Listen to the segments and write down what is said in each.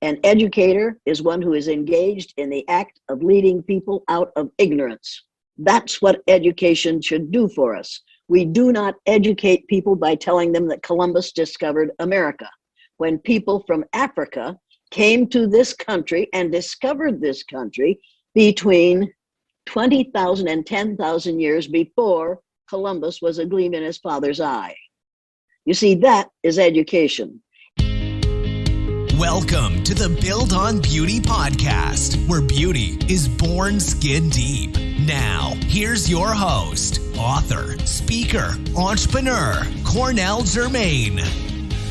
An educator is one who is engaged in the act of leading people out of ignorance. That's what education should do for us. We do not educate people by telling them that Columbus discovered America. When people from Africa came to this country and discovered this country between 20,000 and 10,000 years before Columbus was a gleam in his father's eye. You see, that is education. Welcome to the Build on Beauty podcast, where beauty is born skin deep. Now, here's your host, author, speaker, entrepreneur, Cornell Jermaine.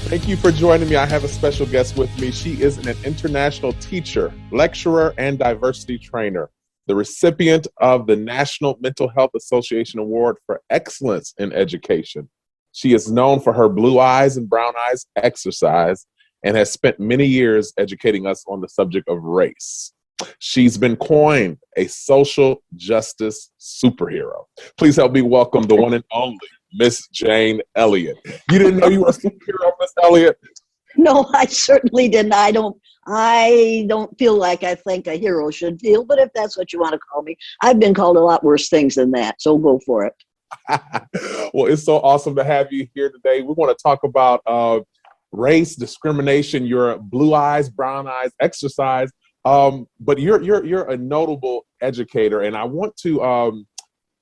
Thank you for joining me. I have a special guest with me. She is an international teacher, lecturer, and diversity trainer, the recipient of the National Mental Health Association Award for Excellence in Education. She is known for her blue eyes and brown eyes exercise and has spent many years educating us on the subject of race. She's been coined a social justice superhero. Please help me welcome the one and only Miss Jane Elliott. You didn't know you were a superhero, Miss Elliott? No, I certainly didn't. I don't feel like I think a hero should feel, but if that's what you want to call me, I've been called a lot worse things than that, so go for it. Well, it's so awesome to have you here today. We want to talk about race, discrimination, your blue eyes, brown eyes exercise. But you're a notable educator, and I want to,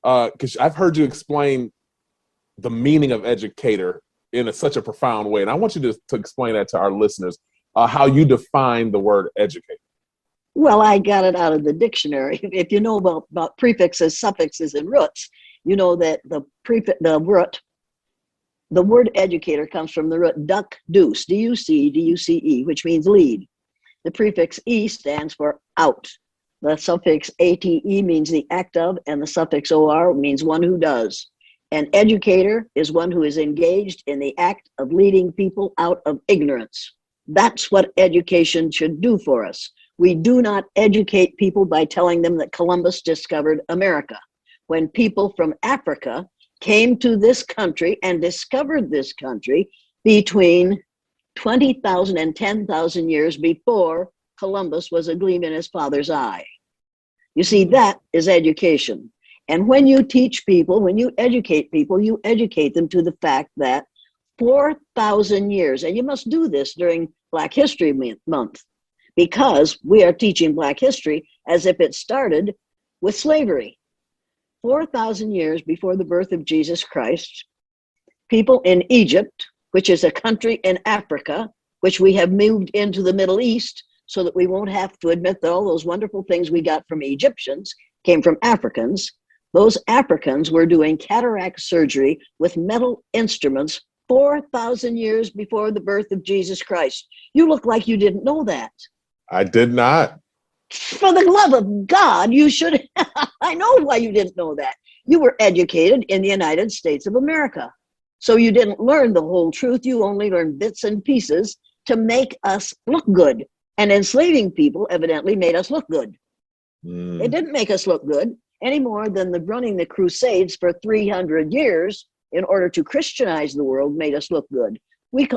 because I've heard you explain the meaning of educator in such a profound way, and I want you to explain that to our listeners, how you define the word educator. Well, I got it out of the dictionary. If you know about prefixes, suffixes, and roots, you know that the word educator comes from the root duc, deuce, D-U-C, D-U-C-E, which means lead. The prefix E stands for out. The suffix ate means the act of, and the suffix or means one who does. An educator is one who is engaged in the act of leading people out of ignorance. That's what education should do for us. We do not educate people by telling them that Columbus discovered America. When people from Africa came to this country and discovered this country between 20,000 and 10,000 years before Columbus was a gleam in his father's eye. You see, that is education. And when you teach people, when you educate people, you educate them to the fact that 4,000 years, and you must do this during Black History Month, because we are teaching Black history as if it started with slavery. 4,000 years before the birth of Jesus Christ, people in Egypt, which is a country in Africa, which we have moved into the Middle East so that we won't have to admit that all those wonderful things we got from Egyptians came from Africans. Those Africans were doing cataract surgery with metal instruments 4,000 years before the birth of Jesus Christ. You look like you didn't know that. I did not. For the love of God, you should. I know why you didn't know that. You were educated in the United States of America. So you didn't learn the whole truth. You only learned bits and pieces to make us look good. And enslaving people evidently made us look good. It didn't make us look good any more than running the Crusades for 300 years in order to Christianize the world made us look good.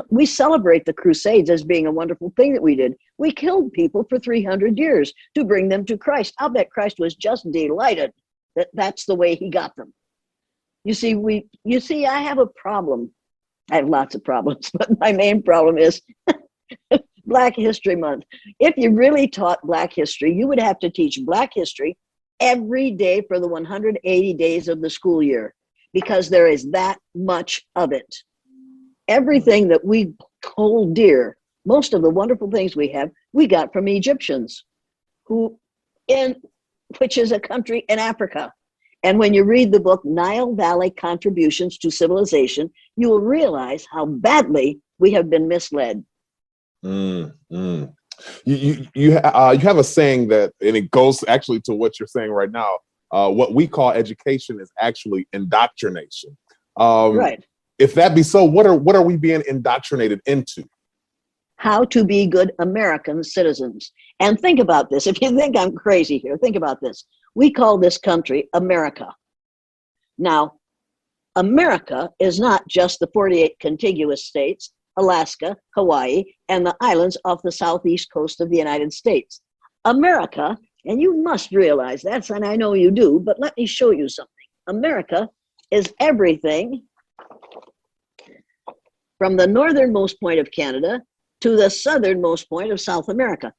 We celebrate the Crusades as being a wonderful thing that we did. We killed people for 300 years to bring them to Christ. I'll bet Christ was just delighted that that's the way he got them. You see, I have a problem. I have lots of problems, but my main problem is Black History Month. If you really taught Black history, you would have to teach Black history every day for the 180 days of the school year, because there is that much of it. Everything that we hold dear, most of the wonderful things we have, we got from Egyptians, which is a country in Africa. And when you read the book, Nile Valley Contributions to Civilization, you will realize how badly we have been misled. You have a saying that, and it goes actually to what you're saying right now. What we call education is actually indoctrination. Right. If that be so, what are we being indoctrinated into? How to be good American citizens. And think about this. If you think I'm crazy here, think about this. We call this country America. Now, America is not just the 48 contiguous states. Alaska, Hawaii, and the islands off the southeast coast of the United States. America, and you must realize that, and I know you do, but let me show you something. America is everything from the northernmost point of Canada to the southernmost point of South America.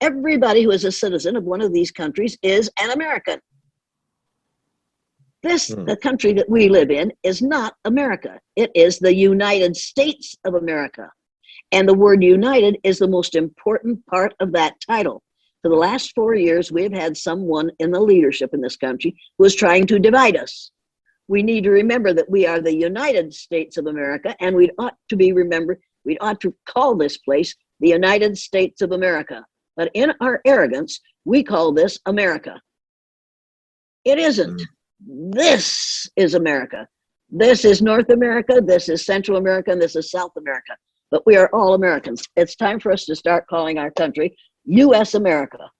Everybody who is a citizen of one of these countries is an American. The country that we live in is not America. It is the United States of America. And the word united is the most important part of that title. For the last 4 years, we've had someone in the leadership in this country who is trying to divide us. We need to remember that we are the United States of America, and we ought to call this place the United States of America. But in our arrogance, we call this America. It isn't. This is America. This is North America, this is Central America, and this is South America. But we are all Americans. It's time for us to start calling our country U.S. America.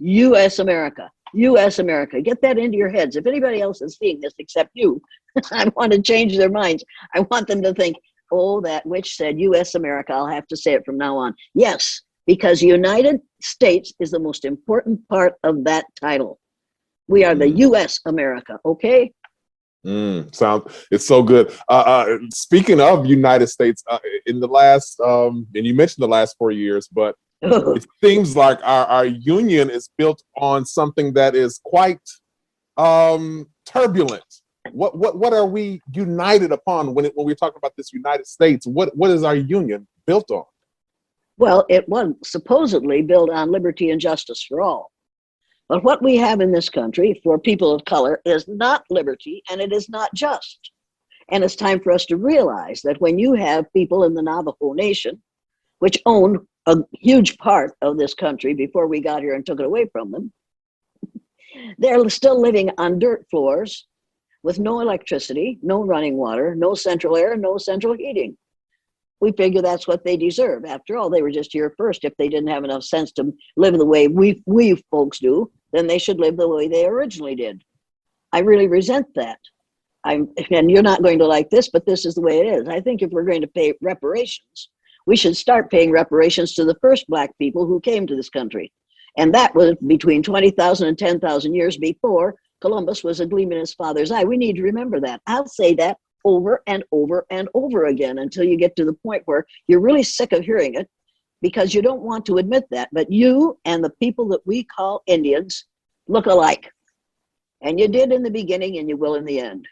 U.S. America. U.S. America. Get that into your heads. If anybody else is seeing this except you, I want to change their minds. I want them to think, oh, that witch said U.S. America. I'll have to say it from now on. Yes, because United States is the most important part of that title. We are the U.S. America, okay? It's so good. Speaking of United States, in the last, and you mentioned the last 4 years, but it seems like our union is built on something that is quite turbulent. What are we united upon when we're talking about this United States? What is our union built on? Well, it was supposedly built on liberty and justice for all. But what we have in this country for people of color is not liberty, and it is not just. And it's time for us to realize that when you have people in the Navajo Nation, which owned a huge part of this country before we got here and took it away from them, they're still living on dirt floors with no electricity, no running water, no central air, no central heating. We figure that's what they deserve. After all, they were just here first. If they didn't have enough sense to live the way we folks do, then they should live the way they originally did. I really resent that. And you're not going to like this, but this is the way it is. I think if we're going to pay reparations, we should start paying reparations to the first Black people who came to this country. And that was between 20,000 and 10,000 years before Columbus was a gleam in his father's eye. We need to remember that. I'll say that over and over and over again until you get to the point where you're really sick of hearing it, because you don't want to admit that. But you and the people that we call Indians look alike. And you did in the beginning, and you will in the end.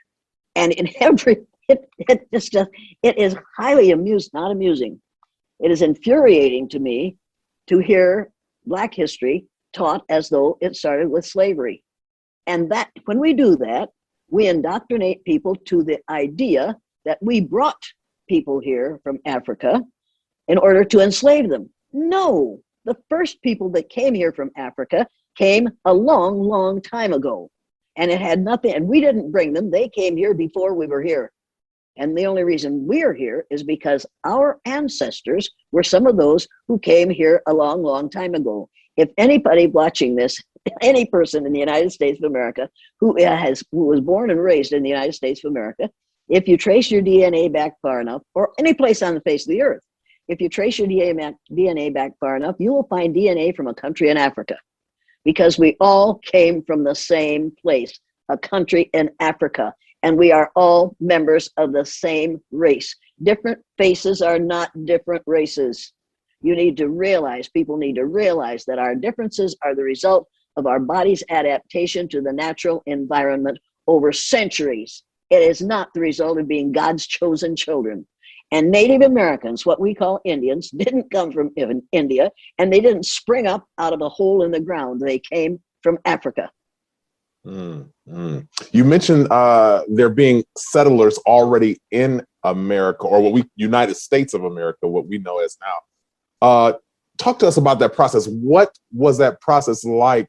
And in it is highly not amusing. It is infuriating to me to hear Black history taught as though it started with slavery. And that when we do that, we indoctrinate people to the idea that we brought people here from Africa in order to enslave them. No, the first people that came here from Africa came a long, long time ago. And it had nothing, and we didn't bring them. They came here before we were here. And the only reason we're here is because our ancestors were some of those who came here a long, long time ago. If anybody watching this, any person in the United States of America who was born and raised in the United States of America, if you trace your DNA back far enough, or any place on the face of the earth, if you trace your DNA back far enough, you will find DNA from a country in Africa, because we all came from the same place, a country in Africa, and we are all members of the same race. Different faces are not different races. People need to realize that our differences are the result of our body's adaptation to the natural environment over centuries. It is not the result of being God's chosen children. And Native Americans, what we call Indians, didn't come from India, and they didn't spring up out of a hole in the ground. They came from Africa. You mentioned there being settlers already in America, or United States of America, what we know as now. Talk to us about that process. What was that process like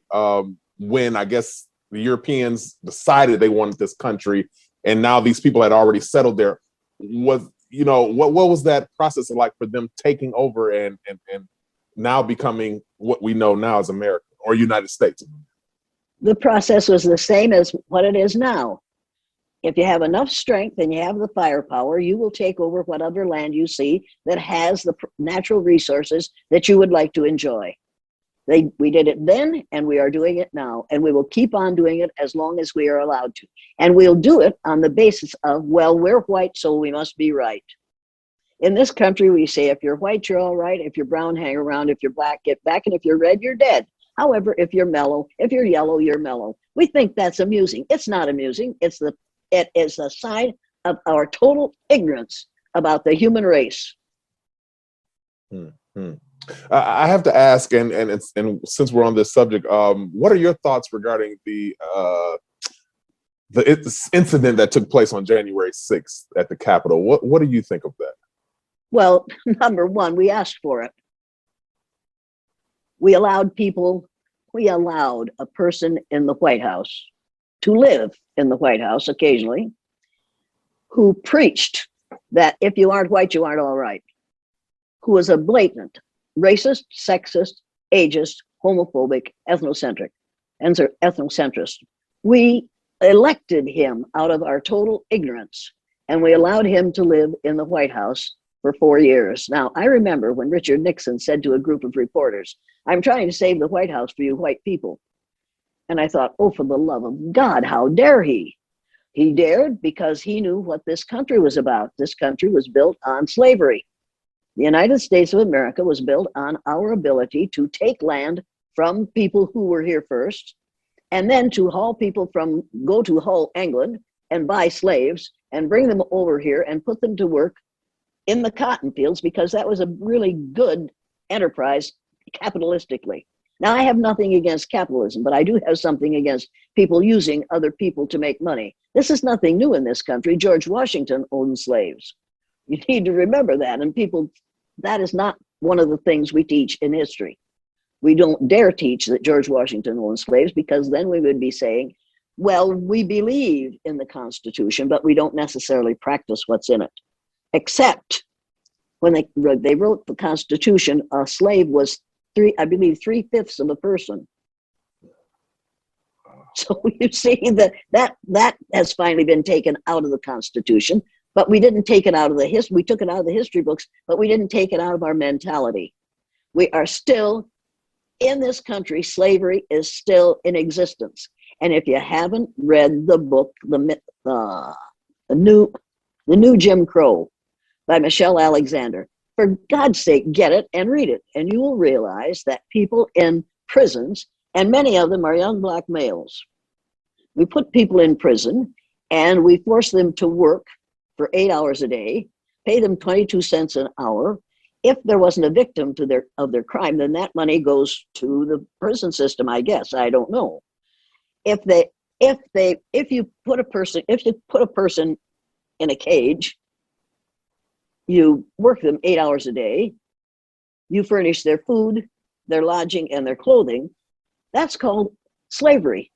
when, I guess, the Europeans decided they wanted this country, and now these people had already settled there? What was that process like for them taking over and now becoming what we know now as America or United States? The process was the same as what it is now. If you have enough strength and you have the firepower, you will take over what other land you see that has the natural resources that you would like to enjoy. We did it then, and we are doing it now, and we will keep on doing it as long as we are allowed to. And we'll do it on the basis of, well, we're white, so we must be right. In this country, we say, if you're white, you're all right. If you're brown, hang around. If you're black, get back. And if you're red, you're dead. However, if you're mellow, if you're yellow, you're mellow. We think that's amusing. It's not amusing. It is a sign of our total ignorance about the human race. Mm-hmm. I have to ask, and since we're on this subject, what are your thoughts regarding the incident that took place on January 6th at the Capitol? What do you think of that? Well, number one, we asked for it. We allowed a person in the White House to live in the White House occasionally, who preached that if you aren't white, you aren't all right, who was a blatant racist, sexist, ageist, homophobic, ethnocentric, and ethnocentrist. We elected him out of our total ignorance, and we allowed him to live in the White House for 4 years. Now, I remember when Richard Nixon said to a group of reporters, "I'm trying to save the White House for you white people." And I thought, oh, for the love of God, how dare he? He dared because he knew what this country was about. This country was built on slavery. The United States of America was built on our ability to take land from people who were here first, and then to go to Hull, England, and buy slaves and bring them over here and put them to work in the cotton fields, because that was a really good enterprise capitalistically. Now, I have nothing against capitalism, but I do have something against people using other people to make money. This is nothing new in this country. George Washington owned slaves. You need to remember that. And that is not one of the things we teach in history. We don't dare teach that George Washington owned slaves, because then we would be saying, well, we believe in the Constitution, but we don't necessarily practice what's in it. Except when they wrote the Constitution, a slave was 3/5 of a person. So you see that has finally been taken out of the Constitution, but we didn't take it out of the history. We took it out of the history books, but we didn't take it out of our mentality. We are still in this country. Slavery is still in existence. And if you haven't read the book, the new Jim Crow by Michelle Alexander, for God's sake, get it and read it. And you will realize that people in prisons, and many of them are young black males, we put people in prison and we force them to work for 8 hours a day, pay them 22 cents an hour. If there wasn't a victim of their crime, then that money goes to the prison system, I guess. I don't know. If you put a person in a cage, you work them 8 hours a day, you furnish their food, their lodging, and their clothing. That's called slavery.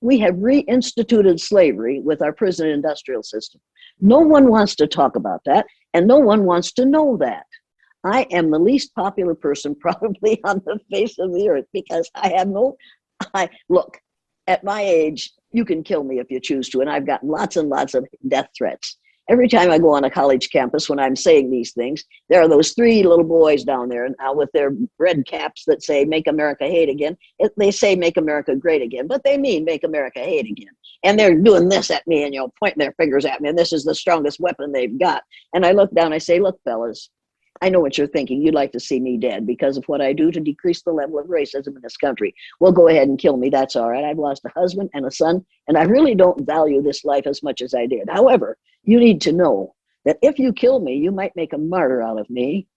We have reinstituted slavery with our prison industrial system. No one wants to talk about that, and no one wants to know that. I am the least popular person probably on the face of the earth, because look, at my age, you can kill me if you choose to, and I've gotten lots and lots of death threats. Every time I go on a college campus, when I'm saying these things, there are those 3 little boys down there now with their red caps that say, "Make America Hate Again." They say, "Make America Great Again," but they mean "Make America Hate Again." And they're doing this at me and, pointing their fingers at me, and this is the strongest weapon they've got. And I look down, I say, "Look, fellas, I know what you're thinking. You'd like to see me dead because of what I do to decrease the level of racism in this country. Well, go ahead and kill me. That's all right. I've lost a husband and a son, and I really don't value this life as much as I did. However, you need to know that if you kill me, you might make a martyr out of me,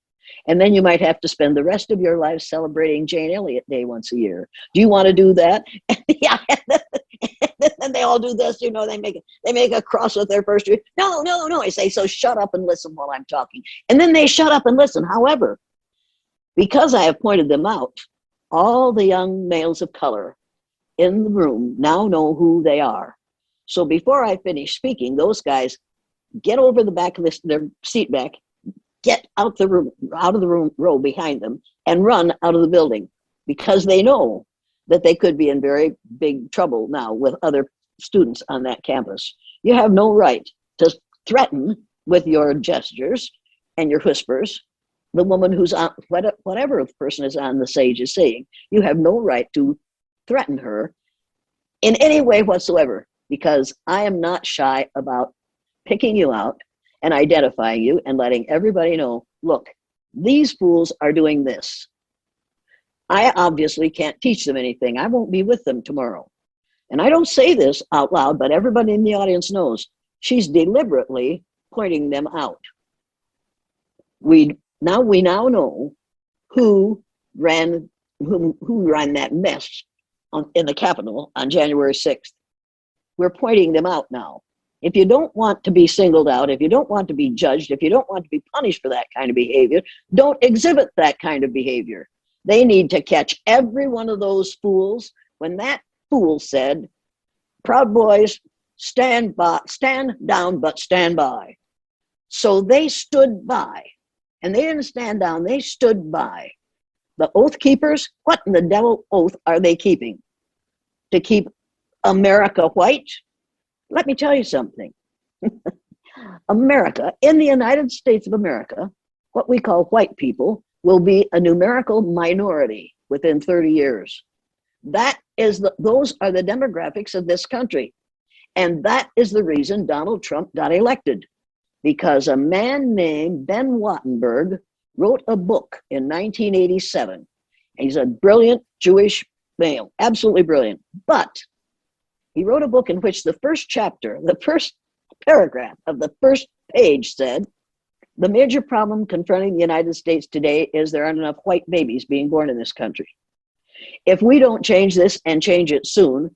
and then you might have to spend the rest of your life celebrating Jane Elliott Day once a year. Do you want to do that?" Yeah. And they all do this, they make a cross with their first. No. I say, "So shut up and listen while I'm talking." And then they shut up and listen. However, because I have pointed them out, all the young males of color in the room now know who they are. So before I finish speaking, those guys get over the back of their seat back, get out of the row behind them, and run out of the building, because they know that they could be in very big trouble now with other students on that campus. You have no right to threaten with your gestures and your whispers the woman who's on, whatever the person is on the stage is saying. You have no right to threaten her in any way whatsoever, because I am not shy about picking you out and identifying you and letting everybody know, look, these fools are doing this. I obviously can't teach them anything. I won't be with them tomorrow. And I don't say this out loud, but everybody in the audience knows she's deliberately pointing them out. We now know who ran that mess in the Capitol on January 6th. We're pointing them out now. If you don't want to be singled out, if you don't want to be judged, if you don't want to be punished for that kind of behavior, don't exhibit that kind of behavior. They need to catch every one of those fools. When that fool said, Proud Boys, stand down, but stand by. So they stood by, and they didn't stand down, they stood by. The oath keepers, what in the devil oath are they keeping? To keep America white? Let me tell you something. America, in the United States of America, what we call white people, will be a numerical minority within 30 years. Those are the demographics of this country. And that is the reason Donald Trump got elected. Because a man named Ben Wattenberg wrote a book in 1987. And he's a brilliant Jewish male, absolutely brilliant. But he wrote a book in which the first chapter, the first paragraph of the first page said, the major problem confronting the United States today is there aren't enough white babies being born in this country. If we don't change this and change it soon,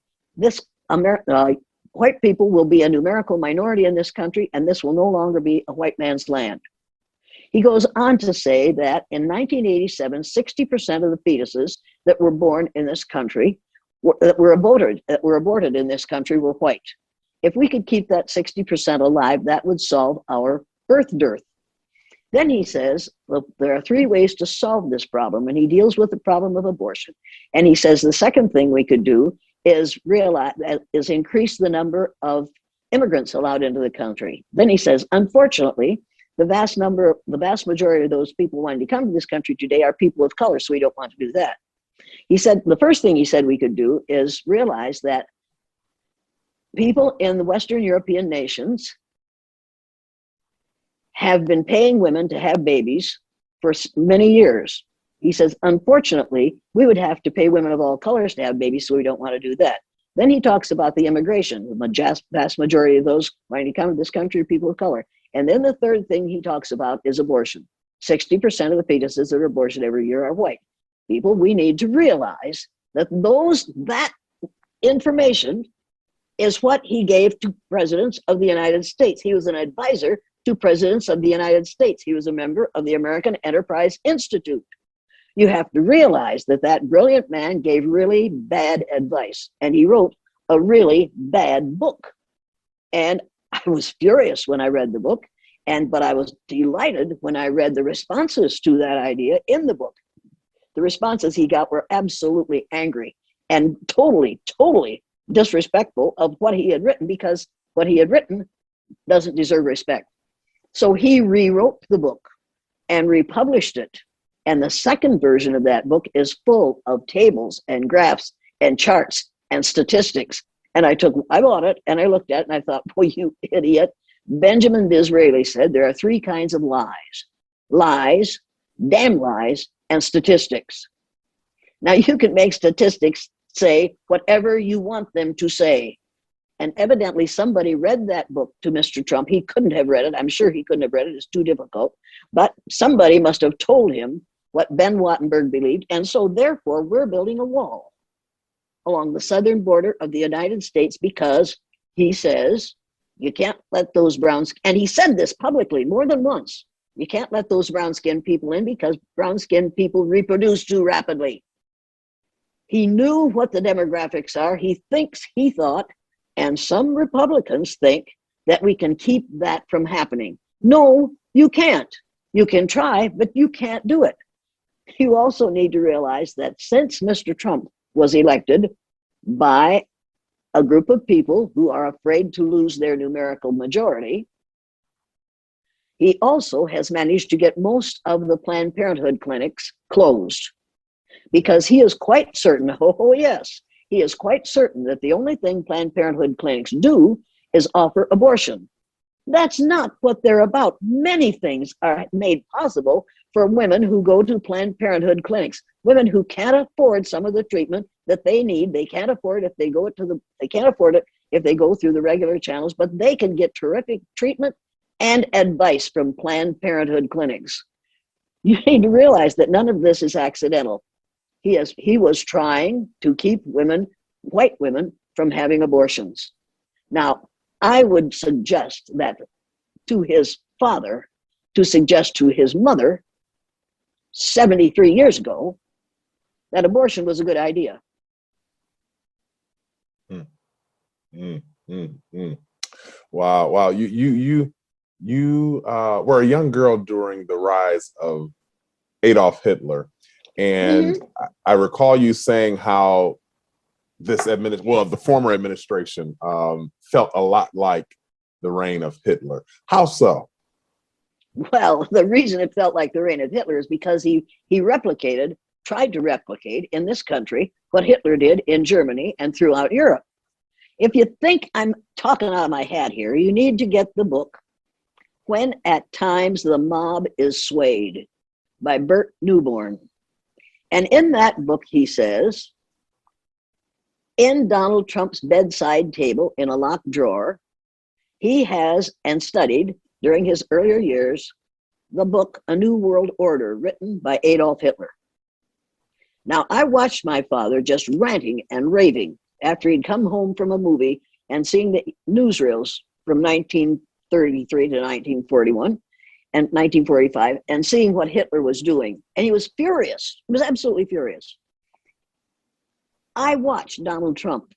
white people will be a numerical minority in this country, and this will no longer be a white man's land. He goes on to say that in 1987, 60% of the fetuses that were born in this country, that were aborted in this country, were white. If we could keep that 60% alive, that would solve our birth dearth. Then he says, look, there are 3 ways to solve this problem, and he deals with the problem of abortion. And he says the second thing we could do is increase the number of immigrants allowed into the country. Then he says, unfortunately, the vast majority of those people wanting to come to this country today are people of color, so we don't want to do that. He said the first thing he said we could do is realize that people in the Western European nations have been paying women to have babies for many years. He says, unfortunately, we would have to pay women of all colors to have babies, so we don't want to do that. Then he talks about the immigration. The vast majority of those wanting to come to this country are people of color. And then the third thing he talks about is abortion. 60% of the fetuses that are aborted every year are white. People, we need to realize that that information is what he gave to presidents of the United States. He was an advisor to presidents of the United States. He was a member of the American Enterprise Institute. You have to realize that that brilliant man gave really bad advice, and he wrote a really bad book. And I was furious when I read the book, but I was delighted when I read the responses to that idea in the book. The responses he got were absolutely angry and totally disrespectful of what he had written, because what he had written doesn't deserve respect. So he rewrote the book and republished it. And the second version of that book is full of tables and graphs and charts and statistics. And I bought it and I looked at it and I thought, boy, you idiot. Benjamin Disraeli said there are 3 kinds of lies: lies, damn lies, and statistics. Now you can make statistics say whatever you want them to say. And evidently somebody read that book to Mr. Trump. He couldn't have read it. I'm sure he couldn't have read it. It's too difficult. But somebody must have told him what Ben Wattenberg believed. And so therefore we're building a wall along the southern border of the United States, because he says you can't let those and he said this publicly more than once, you can't let those brown-skinned people in because brown-skinned people reproduce too rapidly. He knew what the demographics are. He thought, and some Republicans think, that we can keep that from happening. No, you can't. You can try, but you can't do it. You also need to realize that since Mr. Trump was elected by a group of people who are afraid to lose their numerical majority. He also has managed to get most of the Planned Parenthood clinics closed because he is quite certain, oh yes, he is quite certain that the only thing Planned Parenthood clinics do is offer abortion. That's not what they're about. Many things are made possible for women who go to Planned Parenthood clinics. Women who can't afford some of the treatment that they need. They can't afford if they go they can't afford it if they go through the regular channels, but they can get terrific treatment and advice from Planned Parenthood clinics. You need to realize that none of this is accidental. He was trying to keep women, white women, from having abortions. Now, I would suggest that to his father, to suggest to his mother 73 years ago that abortion was a good idea. Wow. You were a young girl during the rise of Adolf Hitler. And I recall you saying how the former administration felt a lot like the reign of Hitler. How so? Well, the reason it felt like the reign of Hitler is because he tried to replicate in this country what Hitler did in Germany and throughout Europe. If you think I'm talking out of my hat here, you need to get the book When at Times the Mob is Swayed by Bert Newborn. And in that book, he says, in Donald Trump's bedside table in a locked drawer, he has and studied during his earlier years the book A New World Order, written by Adolf Hitler. Now, I watched my father just ranting and raving after he'd come home from a movie and seeing the newsreels from 1933 to 1941 and 1945 and seeing what Hitler was doing. And he was furious. He was absolutely furious. I watched Donald Trump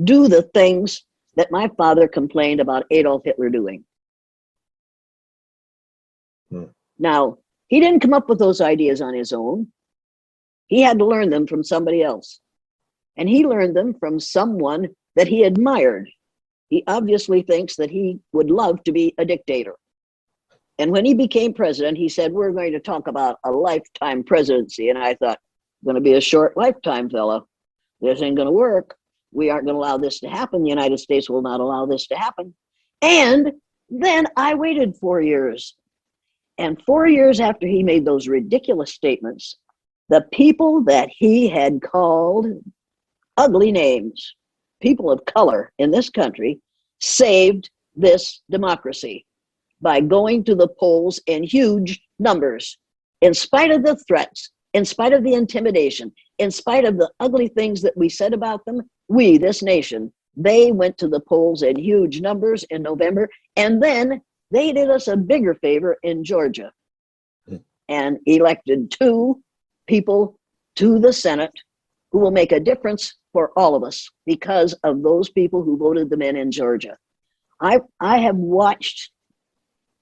do the things that my father complained about Adolf Hitler doing. Now, he didn't come up with those ideas on his own. He had to learn them from somebody else. And he learned them from someone that he admired. He obviously thinks that he would love to be a dictator. And when he became president, he said, we're going to talk about a lifetime presidency. And I thought, going to be a short lifetime, fellow. This ain't going to work. We aren't going to allow this to happen. The United States will not allow this to happen. And then I waited 4 years. And 4 years after he made those ridiculous statements, the people that he had called ugly names, people of color in this country, saved this democracy by going to the polls in huge numbers, in spite of the threats, in spite of the intimidation, in spite of the ugly things that we said about them. We, this nation, they went to the polls in huge numbers in November, and then they did us a bigger favor in Georgia and elected 2 people to the Senate who will make a difference for all of us because of those people who voted them in Georgia. I have watched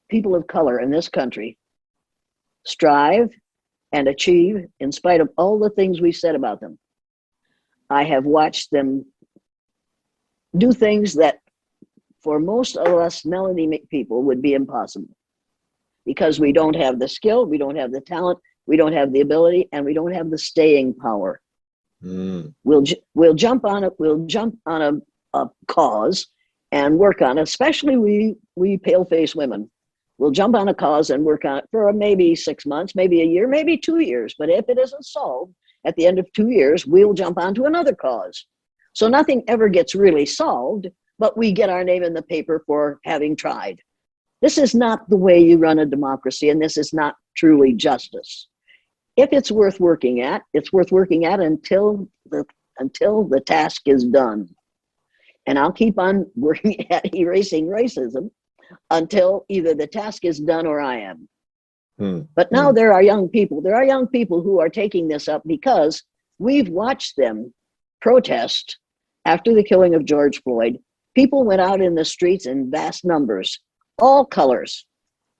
people of color in this country strive and achieve in spite of all the things we said about them. I have watched them do things that for most of us melanated people would be impossible because we don't have the skill, we don't have the talent, we don't have the ability, and we don't have the staying power. We'll jump on a cause and work on it, especially we pale-faced women. We'll jump on a cause and work on it for maybe 6 months, maybe a year, maybe 2 years. But if it isn't solved at the end of 2 years, we'll jump onto another cause. So nothing ever gets really solved, but we get our name in the paper for having tried. This is not the way you run a democracy, and this is not truly justice. If it's worth working at, it's worth working at until the task is done. And I'll keep on working at erasing racism until either the task is done or I am. But now there are young people who are taking this up because we've watched them protest after the killing of George Floyd. People went out in the streets in vast numbers, all colors,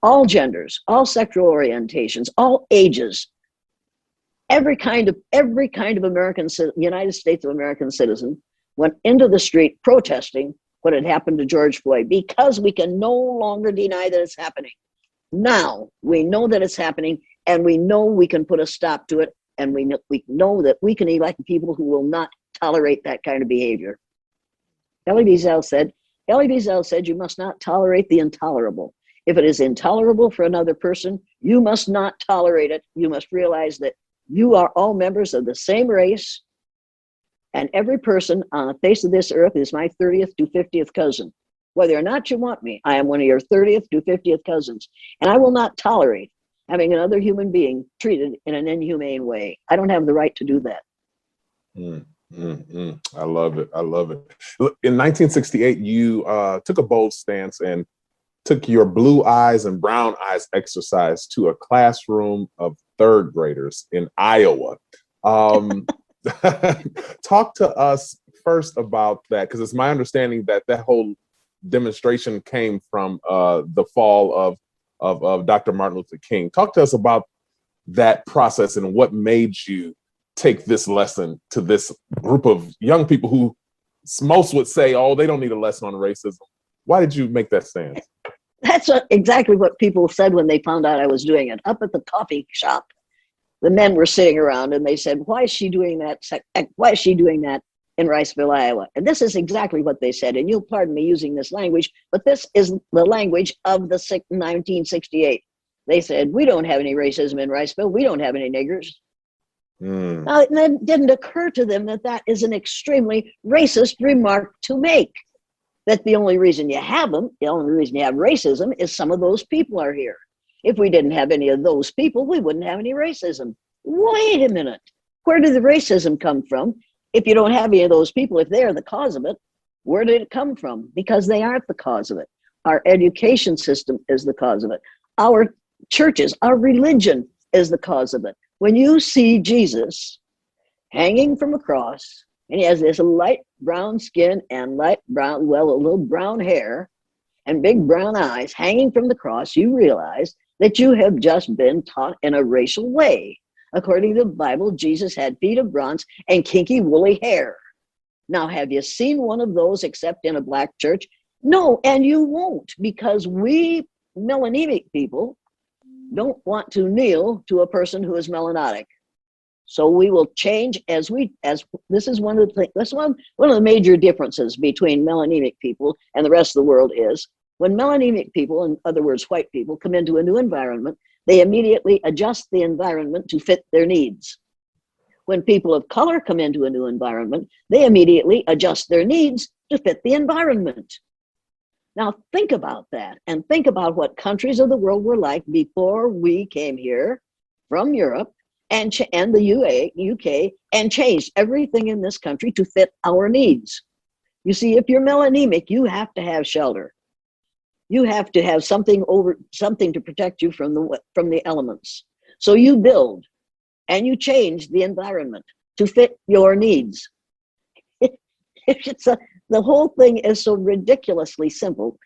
all genders, all sexual orientations, all ages. Every kind of United States of American citizen went into the street protesting what had happened to George Floyd, because we can no longer deny that it's happening. Now we know that it's happening, and we know we can put a stop to it, and we know that we can elect people who will not tolerate that kind of behavior. Elie Wiesel said, you must not tolerate the intolerable. If it is intolerable for another person, you must not tolerate it. You must realize that you are all members of the same race, and every person on the face of this earth is my 30th to 50th cousin. Whether or not you want me, I am one of your 30th to 50th cousins, and I will not tolerate having another human being treated in an inhumane way. I don't have the right to do that. I love it. I love it. In 1968, you took a bold stance and took your blue eyes and brown eyes exercise to a classroom of third graders in Iowa. Talk to us first about that, because it's my understanding that that whole demonstration came from the fall of Dr. Martin Luther King. Talk to us about that process and what made you take this lesson to this group of young people who most would say, oh, they don't need a lesson on racism. Why did you make that stance? That's exactly what people said when they found out I was doing it. Up at the coffee shop, the men were sitting around and they said, why is she doing that? Why is she doing that in Riceville, Iowa? And this is exactly what they said. And you'll pardon me using this language, but this is the language of the 1968. They said, we don't have any racism in Riceville. We don't have any niggers. Now, it didn't occur to them that that is an extremely racist remark to make. That the only reason you have them, the only reason you have racism is some of those people are here. If we didn't have any of those people, we wouldn't have any racism. Wait a minute. Where did the racism come from? If you don't have any of those people, if they're the cause of it, where did it come from? Because they aren't the cause of it. Our education system is the cause of it. Our churches, our religion is the cause of it. When you see Jesus hanging from a cross, and he has this light brown skin and light brown, well, a little brown hair and big brown eyes hanging from the cross, you realize that you have just been taught in a racial way. According to the Bible, Jesus had feet of bronze and kinky woolly hair. Now, have you seen one of those except in a black church? No, and you won't, because we melanemic people don't want to kneel to a person who is melanotic. So we will change as this is one of the things, that's one of the major differences between melanemic people and the rest of the world is when melanemic people, in other words, white people, come into a new environment, they immediately adjust the environment to fit their needs. When people of color come into a new environment, they immediately adjust their needs to fit the environment. Now think about that, and think about what countries of the world were like before we came here from Europe and the UK and changed everything in this country to fit our needs. You see, if you're melanemic, you have to have shelter. You have to have something to protect you from the elements. So you build and you change the environment to fit your needs. The whole thing is so ridiculously simple.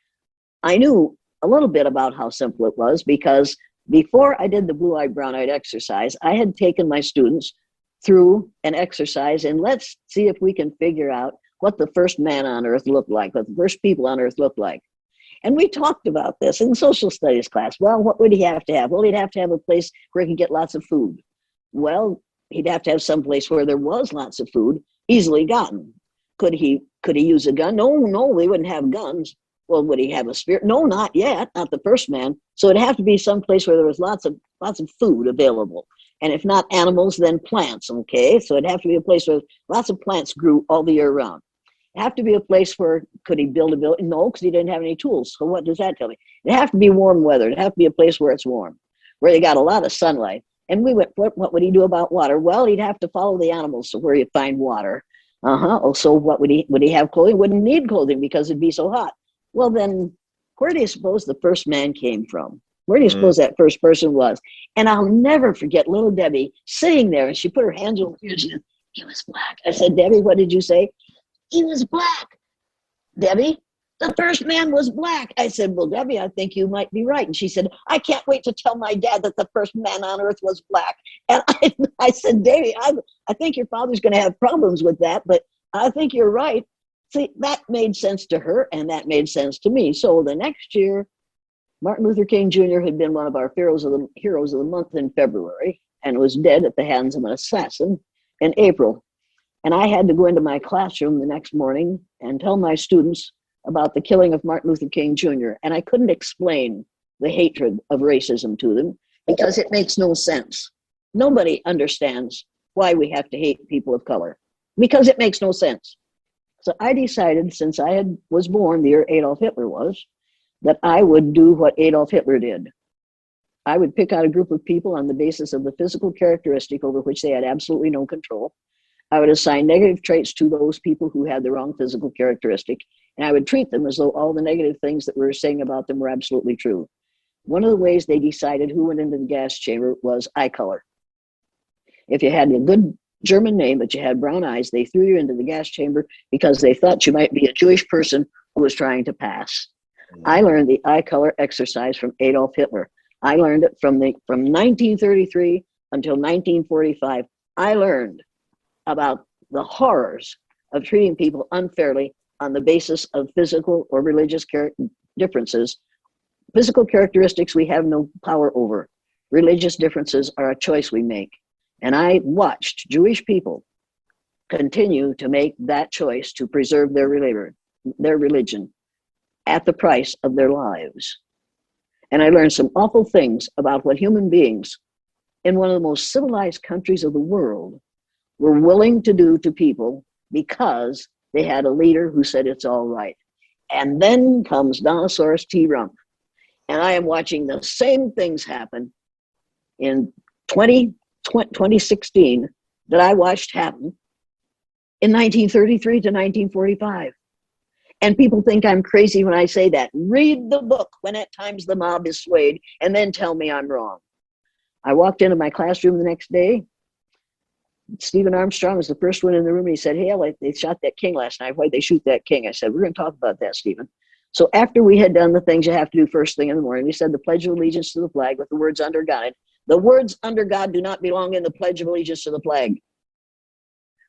I knew a little bit about how simple it was because before I did the blue-eyed, brown-eyed exercise, I had taken my students through an exercise, and let's see if we can figure out what the first man on earth looked like, what the first people on earth looked like. And we talked about this in social studies class. Well, what would he have to have? Well, he'd have to have a place where he could get lots of food. Well, he'd have to have some place where there was lots of food, easily gotten. Could he use a gun? No, we wouldn't have guns. Well, would he have a spear? No, not yet, not the first man. So it'd have to be some place where there was lots of food available. And if not animals, then plants, okay? So it'd have to be a place where lots of plants grew all the year round. It'd have to be a place where, could he build a building? No, because he didn't have any tools. So what does that tell me? It'd have to be warm weather. It'd have to be a place where it's warm, where they got a lot of sunlight. And we went, what would he do about water? Well, he'd have to follow the animals to where you find water. Oh, so what would he have clothing? Wouldn't need clothing because it'd be so hot. Well, then where do you suppose the first man came from? Where do you suppose that first person was? And I'll never forget little Debbie sitting there, and she put her hands over her ears and he was black. I said, Debbie, what did you say? He was black. Debbie, the first man was black. I said, well, Debbie, I think you might be right. And she said, I can't wait to tell my dad that the first man on earth was black. And I said, Debbie, I think your father's going to have problems with that, but I think you're right. See, that made sense to her, and that made sense to me. So the next year, Martin Luther King Jr. had been one of our heroes of the month in February, and was dead at the hands of an assassin in April. And I had to go into my classroom the next morning and tell my students about the killing of Martin Luther King Jr. And I couldn't explain the hatred of racism to them because it makes no sense. Nobody understands why we have to hate people of color because it makes no sense. So I decided, since I was born the year Adolf Hitler was, that I would do what Adolf Hitler did. I would pick out a group of people on the basis of the physical characteristic over which they had absolutely no control. I would assign negative traits to those people who had the wrong physical characteristic, and I would treat them as though all the negative things that we were saying about them were absolutely true. One of the ways they decided who went into the gas chamber was eye color. If you had a good German name, but you had brown eyes, they threw you into the gas chamber because they thought you might be a Jewish person who was trying to pass. I learned the eye color exercise from Adolf Hitler. I learned it from 1933 until 1945. I learned about the horrors of treating people unfairly on the basis of physical or religious differences. Physical characteristics we have no power over. Religious differences are a choice we make. And I watched Jewish people continue to make that choice to preserve their religion at the price of their lives. And I learned some awful things about what human beings in one of the most civilized countries of the world were willing to do to people because they had a leader who said it's all right. And then comes Donosaurus T. Rump. And I am watching the same things happen in 2016 that I watched happen in 1933 to 1945. And people think I'm crazy when I say that. Read the book, When at Times the Mob is Swayed, and then tell me I'm wrong. I walked into my classroom the next day. Stephen Armstrong was the first one in the room. And he said, "Hey, Elliott, they shot that king last night. Why'd they shoot that king?" I said, "We're going to talk about that, Stephen." So after we had done the things you have to do first thing in the morning, we said the Pledge of Allegiance to the flag with the words "under God." The words "under God" do not belong in the Pledge of Allegiance to the flag.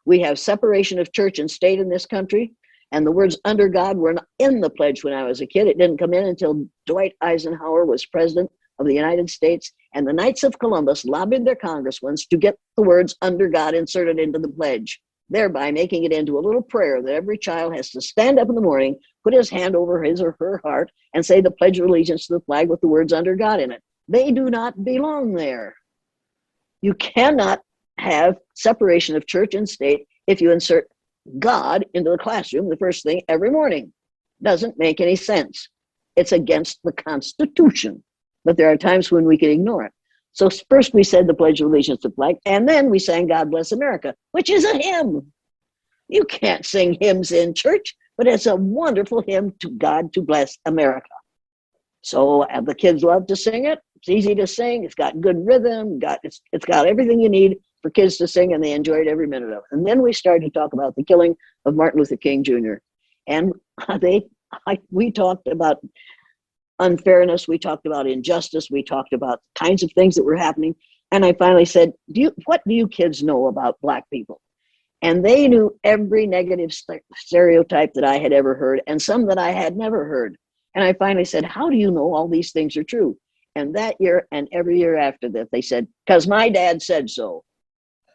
We have separation of church and state in this country, and the words "under God" were not in the pledge when I was a kid. It didn't come in until Dwight Eisenhower was president of the United States, and the Knights of Columbus lobbied their congressmen to get the words "under God" inserted into the pledge, thereby making it into a little prayer that every child has to stand up in the morning, put his hand over his or her heart, and say the Pledge of Allegiance to the flag with the words "under God" in it. They do not belong there. You cannot have separation of church and state if you insert God into the classroom the first thing every morning. Doesn't make any sense. It's against the Constitution. But there are times when we can ignore it. So first we said the Pledge of Allegiance to the flag, and then we sang "God Bless America," which is a hymn. You can't sing hymns in church, but it's a wonderful hymn to God to bless America. So the kids love to sing it. It's easy to sing. It's got good rhythm. It's got everything you need for kids to sing, and they enjoyed every minute of it. And then we started to talk about the killing of Martin Luther King Jr. And we talked about unfairness. We talked about injustice. We talked about kinds of things that were happening. And I finally said, what do you kids know about Black people? And they knew every negative stereotype that I had ever heard, and some that I had never heard. And I finally said, how do you know all these things are true? And that year and every year after that, they said, because my dad said so.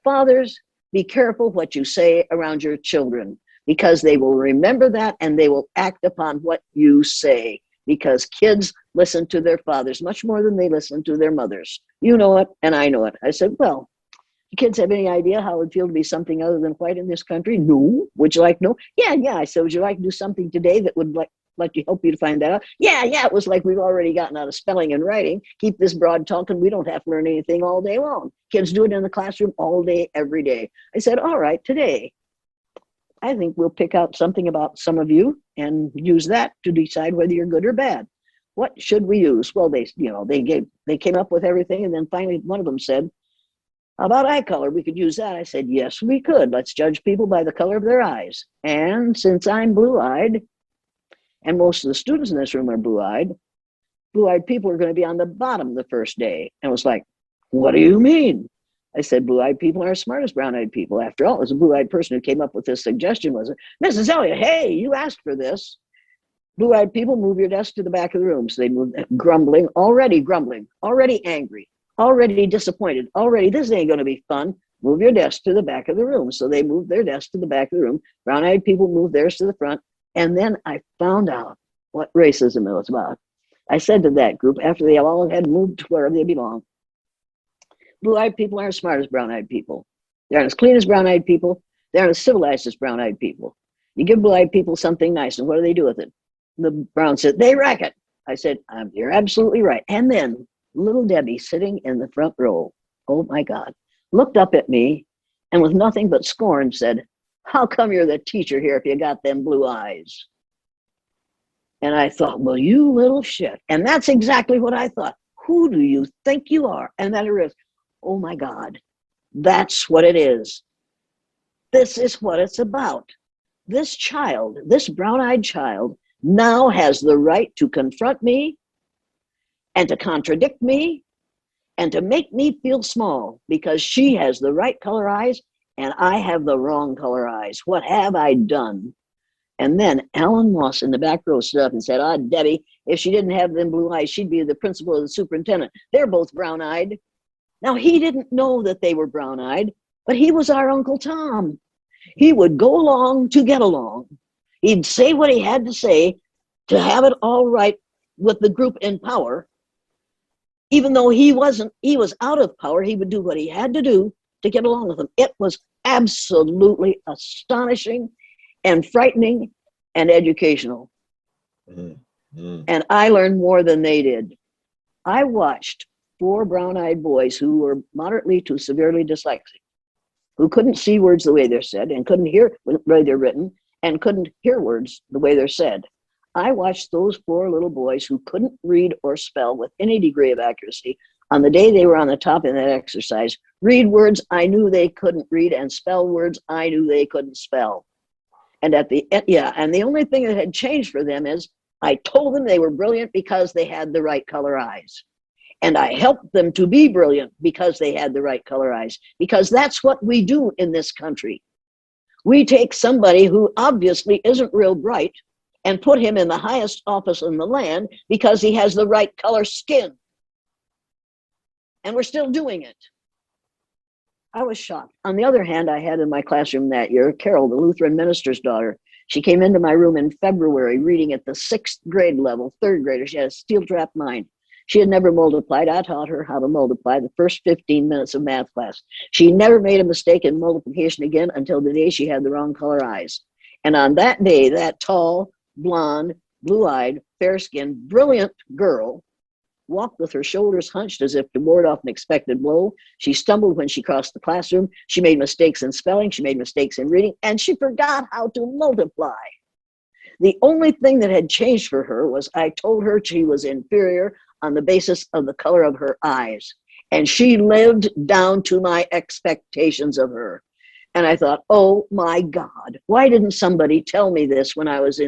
Fathers, be careful what you say around your children, because they will remember that and they will act upon what you say, because kids listen to their fathers much more than they listen to their mothers. You know it, and I know it. I said, well, do kids have any idea how it would feel to be something other than white in this country? No. Would you like to know? Yeah. I said, would you like to do something today that would let you help you to find that out? Yeah. It was like we've already gotten out of spelling and writing. Keep this broad talking. We don't have to learn anything all day long. Kids do it in the classroom all day, every day. I said, all right, today, I think we'll pick out something about some of you and use that to decide whether you're good or bad. What should we use? Well, they came up with everything, and then finally one of them said, how about eye color? We could use that. I said, yes, we could. Let's judge people by the color of their eyes. And since I'm blue-eyed, and most of the students in this room are blue-eyed people are going to be on the bottom the first day. And it was like, what do you mean? I said, blue-eyed people are as smart as brown-eyed people. After all, it was a blue-eyed person who came up with this suggestion, was it? Mrs. Elliott, hey, you asked for this. Blue-eyed people, move your desk to the back of the room. So they moved, grumbling, already angry, already disappointed, already, this ain't going to be fun. Move your desk to the back of the room. So they moved their desk to the back of the room. Brown-eyed people moved theirs to the front. And then I found out what racism was about. I said to that group, after they all had moved to wherever they belong, blue-eyed people aren't as smart as brown-eyed people. They aren't as clean as brown-eyed people. They aren't as civilized as brown-eyed people. You give blue-eyed people something nice, and what do with it? The brown said, they wreck it. I said, you're absolutely right. And then little Debbie, sitting in the front row, oh my God, looked up at me and with nothing but scorn said, how come you're the teacher here if you got them blue eyes? And I thought, well, you little shit. And that's exactly what I thought. Who do you think you are? And then it is, oh my God, that's what it is. This is what it's about. This child, this brown-eyed child, now has the right to confront me and to contradict me and to make me feel small because she has the right color eyes and I have the wrong color eyes. What have I done? And then Alan Moss in the back row stood up and said, Debbie, if she didn't have them blue eyes, she'd be the principal or the superintendent. They're both brown-eyed. Now, he didn't know that they were brown-eyed, but he was our Uncle Tom. He would go along to get along. He'd say what he had to say to have it all right with the group in power. Even though he was out of power, he would do what he had to do to get along with them. It was absolutely astonishing and frightening and educational. Mm-hmm. And I learned more than they did. I watched 4 brown-eyed boys who were moderately to severely dyslexic, who couldn't see words the way they're said and couldn't hear the way they're written and couldn't hear words the way they're said. I watched those 4 little boys who couldn't read or spell with any degree of accuracy on the day they were on the top in that exercise, read words I knew they couldn't read and spell words I knew they couldn't spell. And at the end, and the only thing that had changed for them is I told them they were brilliant because they had the right color eyes. And I helped them to be brilliant because they had the right color eyes, because that's what we do in this country. We take somebody who obviously isn't real bright and put him in the highest office in the land because he has the right color skin. And we're still doing it. I was shocked. On the other hand, I had in my classroom that year, Carol, the Lutheran minister's daughter. She came into my room in February reading at the 6th grade level, 3rd grader. She had a steel-trap mind. She had never multiplied. I taught her how to multiply the first 15 minutes of math class. She never made a mistake in multiplication again until the day she had the wrong color eyes. And on that day, that tall, blonde, blue-eyed, fair-skinned, brilliant girl walked with her shoulders hunched as if to ward off an expected blow. She stumbled when she crossed the classroom. She made mistakes in spelling. She made mistakes in reading, and she forgot how to multiply. The only thing that had changed for her was I told her she was inferior on the basis of the color of her eyes. And she lived down to my expectations of her. And I thought, oh my God, why didn't somebody tell me this when I was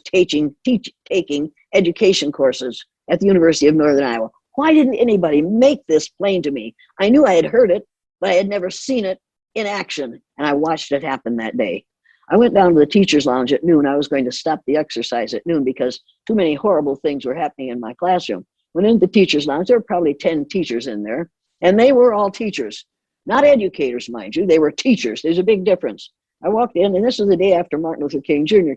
taking education courses at the University of Northern Iowa? Why didn't anybody make this plain to me? I knew I had heard it, but I had never seen it in action. And I watched it happen that day. I went down to the teacher's lounge at noon. I was going to stop the exercise at noon because too many horrible things were happening in my classroom. Went into the teacher's lounge. There were probably 10 teachers in there, and they were all teachers. Not educators, mind you. They were teachers. There's a big difference. I walked in, and this was the day after Martin Luther King Jr.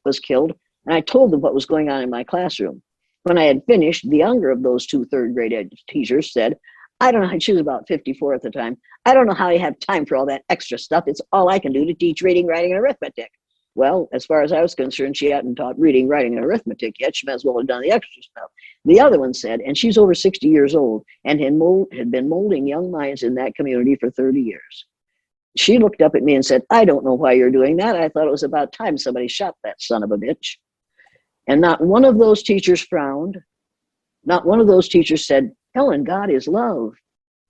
was killed, and I told them what was going on in my classroom. When I had finished, the younger of those 2 third-grade teachers said, I don't know, she was about 54 at the time, I don't know how you have time for all that extra stuff. It's all I can do to teach reading, writing, and arithmetic. Well, as far as I was concerned, she hadn't taught reading, writing, and arithmetic yet. She might as well have done the extra stuff. The other one said, and she's over 60 years old, and had been molding young minds in that community for 30 years. She looked up at me and said, I don't know why you're doing that. I thought it was about time somebody shot that son of a bitch. And not one of those teachers frowned. Not one of those teachers said, Helen, God is love.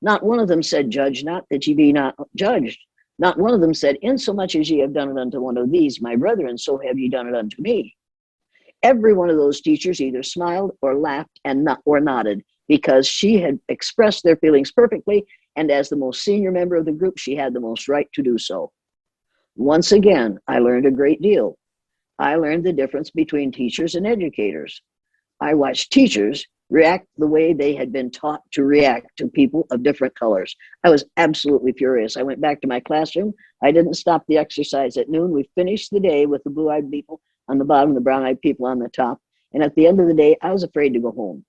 Not one of them said, judge not that ye be not judged. Not one of them said, insomuch as ye have done it unto one of these, my brethren, so have ye done it unto me. Every one of those teachers either smiled or laughed or nodded because she had expressed their feelings perfectly And as the most senior member of the group, she had the most right to do so. Once again, I learned a great deal. I learned the difference between teachers and educators. I watched teachers react the way they had been taught to react to people of different colors. I was absolutely furious. I went back to my classroom. I didn't stop the exercise at noon. We finished the day with the blue-eyed people on the bottom, the brown-eyed people on the top. And at the end of the day, I was afraid to go home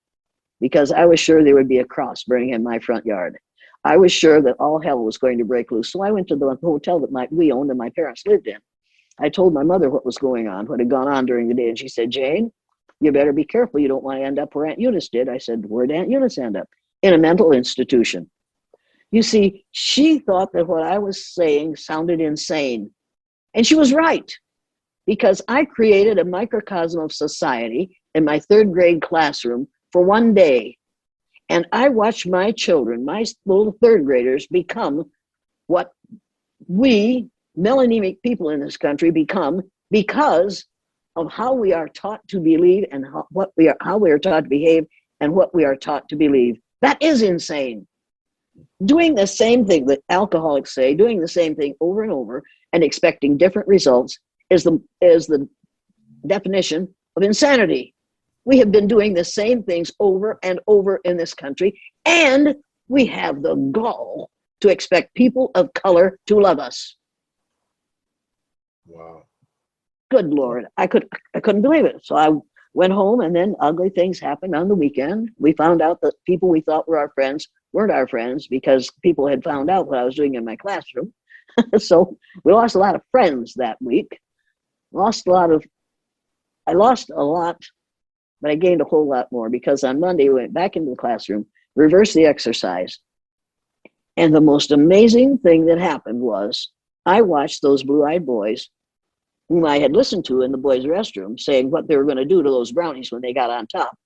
because I was sure there would be a cross burning in my front yard. I was sure that all hell was going to break loose. So I went to the hotel that we owned and my parents lived in. I told my mother what was going on, what had gone on during the day. And she said, Jane, you better be careful. You don't want to end up where Aunt Eunice did. I said, where'd Aunt Eunice end up? In a mental institution. You see, she thought that what I was saying sounded insane. And she was right, because I created a microcosm of society in my third grade classroom for one day. And I watched my children, my little third graders, become what we melanemic people in this country become because of how we are taught to believe and how we are taught to behave and what we are taught to believe. That is insane. Doing the same thing that alcoholics say, doing the same thing over and over and expecting different results is the definition of insanity. We have been doing the same things over and over in this country, and we have the gall to expect people of color to love us. Wow. Good Lord, I couldn't believe it. So I went home, and then ugly things happened on the weekend. We found out that people we thought were our friends weren't our friends because people had found out what I was doing in my classroom. So we lost a lot of friends that week. I lost a lot, but I gained a whole lot more because on Monday we went back into the classroom, reversed the exercise. And the most amazing thing that happened was I watched those blue-eyed boys whom I had listened to in the boys' restroom saying what they were going to do to those brownies when they got on top.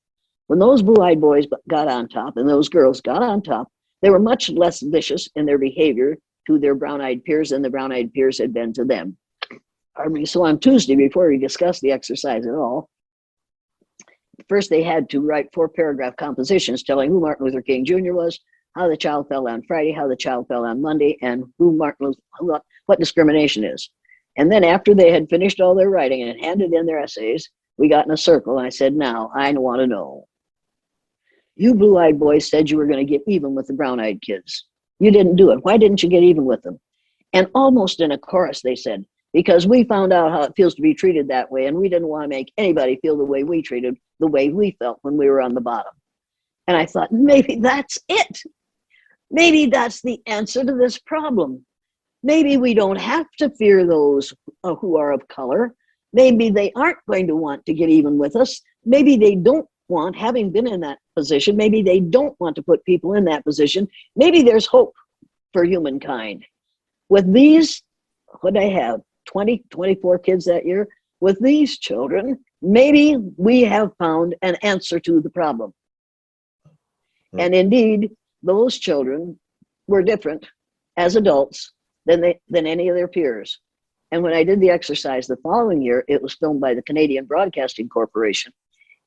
When those blue-eyed boys got on top and those girls got on top, they were much less vicious in their behavior to their brown-eyed peers than the brown-eyed peers had been to them. So on Tuesday, before we discussed the exercise at all, first they had to write 4-paragraph compositions telling who Martin Luther King Jr. was, how the child fell on Friday, how the child fell on Monday, and what discrimination is. And then after they had finished all their writing and handed in their essays, we got in a circle and I said, now I want to know. You blue-eyed boys said you were going to get even with the brown-eyed kids. You didn't do it. Why didn't you get even with them? And almost in a chorus they said, because we found out how it feels to be treated that way and we didn't want to make anybody feel the way we felt when we were on the bottom. And I thought, maybe that's it. Maybe that's the answer to this problem. Maybe we don't have to fear those who are of color. Maybe they aren't going to want to get even with us. Maybe they don't want, having been in that position, maybe they don't want to put people in that position. Maybe there's hope for humankind. With these, what I have, 24 kids that year, with these children, maybe we have found an answer to the problem. And indeed, those children were different as adults than any of their peers. And when I did the exercise the following year, it was filmed by the Canadian Broadcasting Corporation.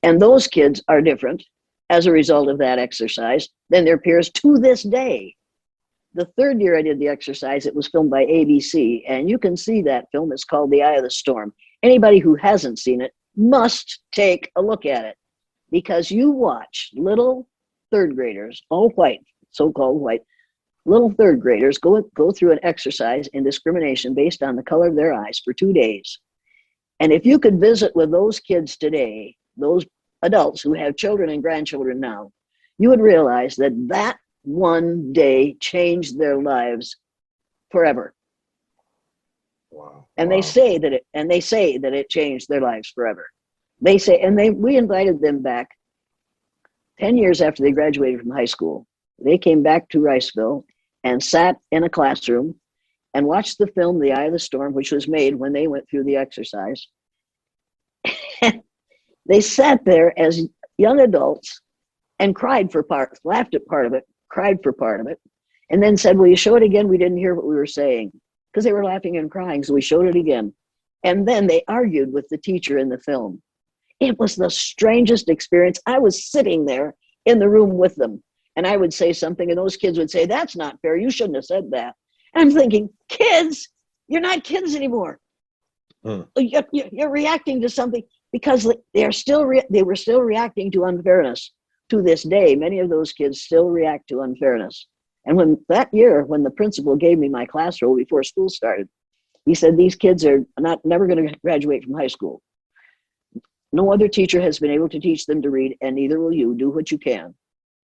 And those kids are different as a result of that exercise than their peers to this day. The third year I did the exercise, it was filmed by ABC. And you can see that film. It's called The Eye of the Storm. Anybody who hasn't seen it must take a look at it, because you watch little third graders, all white, so-called white, little third graders go through an exercise in discrimination based on the color of their eyes for 2 days. And if you could visit with those kids today, those adults who have children and grandchildren now, you would realize that that one day changed their lives forever. Wow. And they say that it changed their lives forever. They say, and we invited them back 10 years after they graduated from high school. They came back to Riceville and sat in a classroom and watched the film The Eye of the Storm, which was made when they went through the exercise. They sat there as young adults and cried for parts, laughed at part of it, cried for part of it, and then said, will you show it again? We didn't hear what we were saying, because they were laughing and crying, so we showed it again. And then they argued with the teacher in the film. It was the strangest experience. I was sitting there in the room with them, And I would say something and those kids would say, that's not fair. You shouldn't have said that. And I'm thinking, kids, you're not kids anymore. You're reacting to something because they were still reacting to unfairness. To this day, many of those kids still react to unfairness. And when the principal gave me my class roll before school started, he said, these kids are never going to graduate from high school. No other teacher has been able to teach them to read, and neither will you. Do what you can.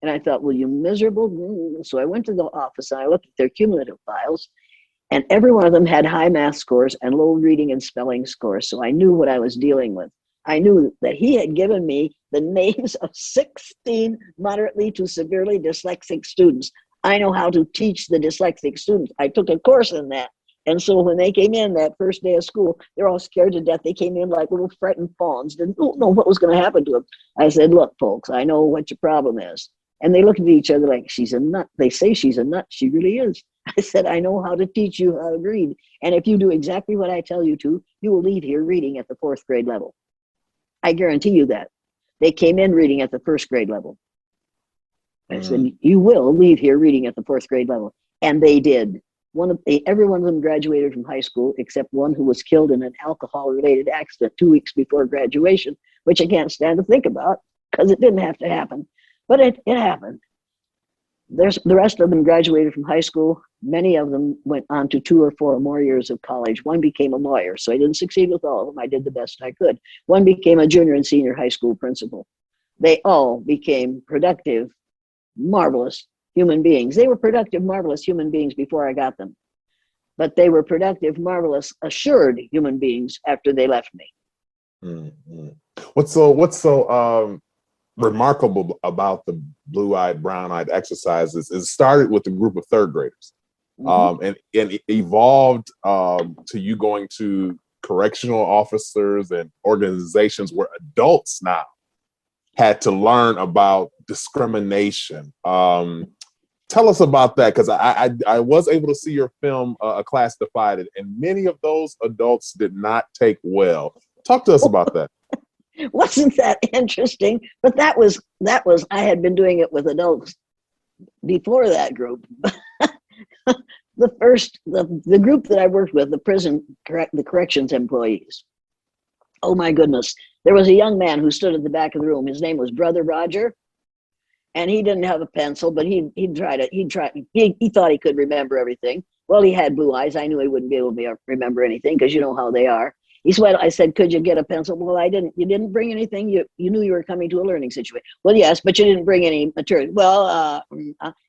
And I thought, well, you miserable. So I went to the office and I looked at their cumulative files, and every one of them had high math scores and low reading and spelling scores. So I knew what I was dealing with. I knew that he had given me the names of 16 moderately to severely dyslexic students. I know how to teach the dyslexic students. I took a course in that. And so when they came in that first day of school, they're all scared to death. They came in like little frightened fawns, didn't know what was going to happen to them. I said, look, folks, I know what your problem is. And they looked at each other like, she's a nut. They say she's a nut. She really is. I said, I know how to teach you how to read. And if you do exactly what I tell you to, you will leave here reading at the 4th grade level. I guarantee you that. They came in reading at the 1st grade level. I said, you will leave here reading at the 4th grade level. And they did. Every one of them graduated from high school except one who was killed in an alcohol-related accident 2 weeks before graduation, which I can't stand to think about because it didn't have to happen. But it happened. The rest of them graduated from high school. Many of them went on to 2 or 4 more years of college. One became a lawyer, so I didn't succeed with all of them. I did the best I could. One became a junior and senior high school principal. They all became productive, marvelous human beings. They were productive, marvelous human beings before I got them. But they were productive, marvelous, assured human beings after they left me. Mm-hmm. What's so remarkable about the blue-eyed, brown-eyed exercises is it started with a group of 3rd graders, and it evolved to you going to correctional officers and organizations where adults now had to learn about discrimination. Tell us about that, because I was able to see your film, A Class Divided, and many of those adults did not take well. Talk to us about that. Wasn't that interesting? But that was I had been doing it with adults before that group. The group that I worked with, the corrections employees. Oh my goodness. There was a young man who stood at the back of the room. His name was Brother Roger. And he didn't have a pencil, but he thought he could remember everything. Well, he had blue eyes. I knew he wouldn't be able to remember anything because you know how they are. I said, could you get a pencil? Well, I didn't. You didn't bring anything. You knew you were coming to a learning situation. Well, yes, but you didn't bring any material. Well,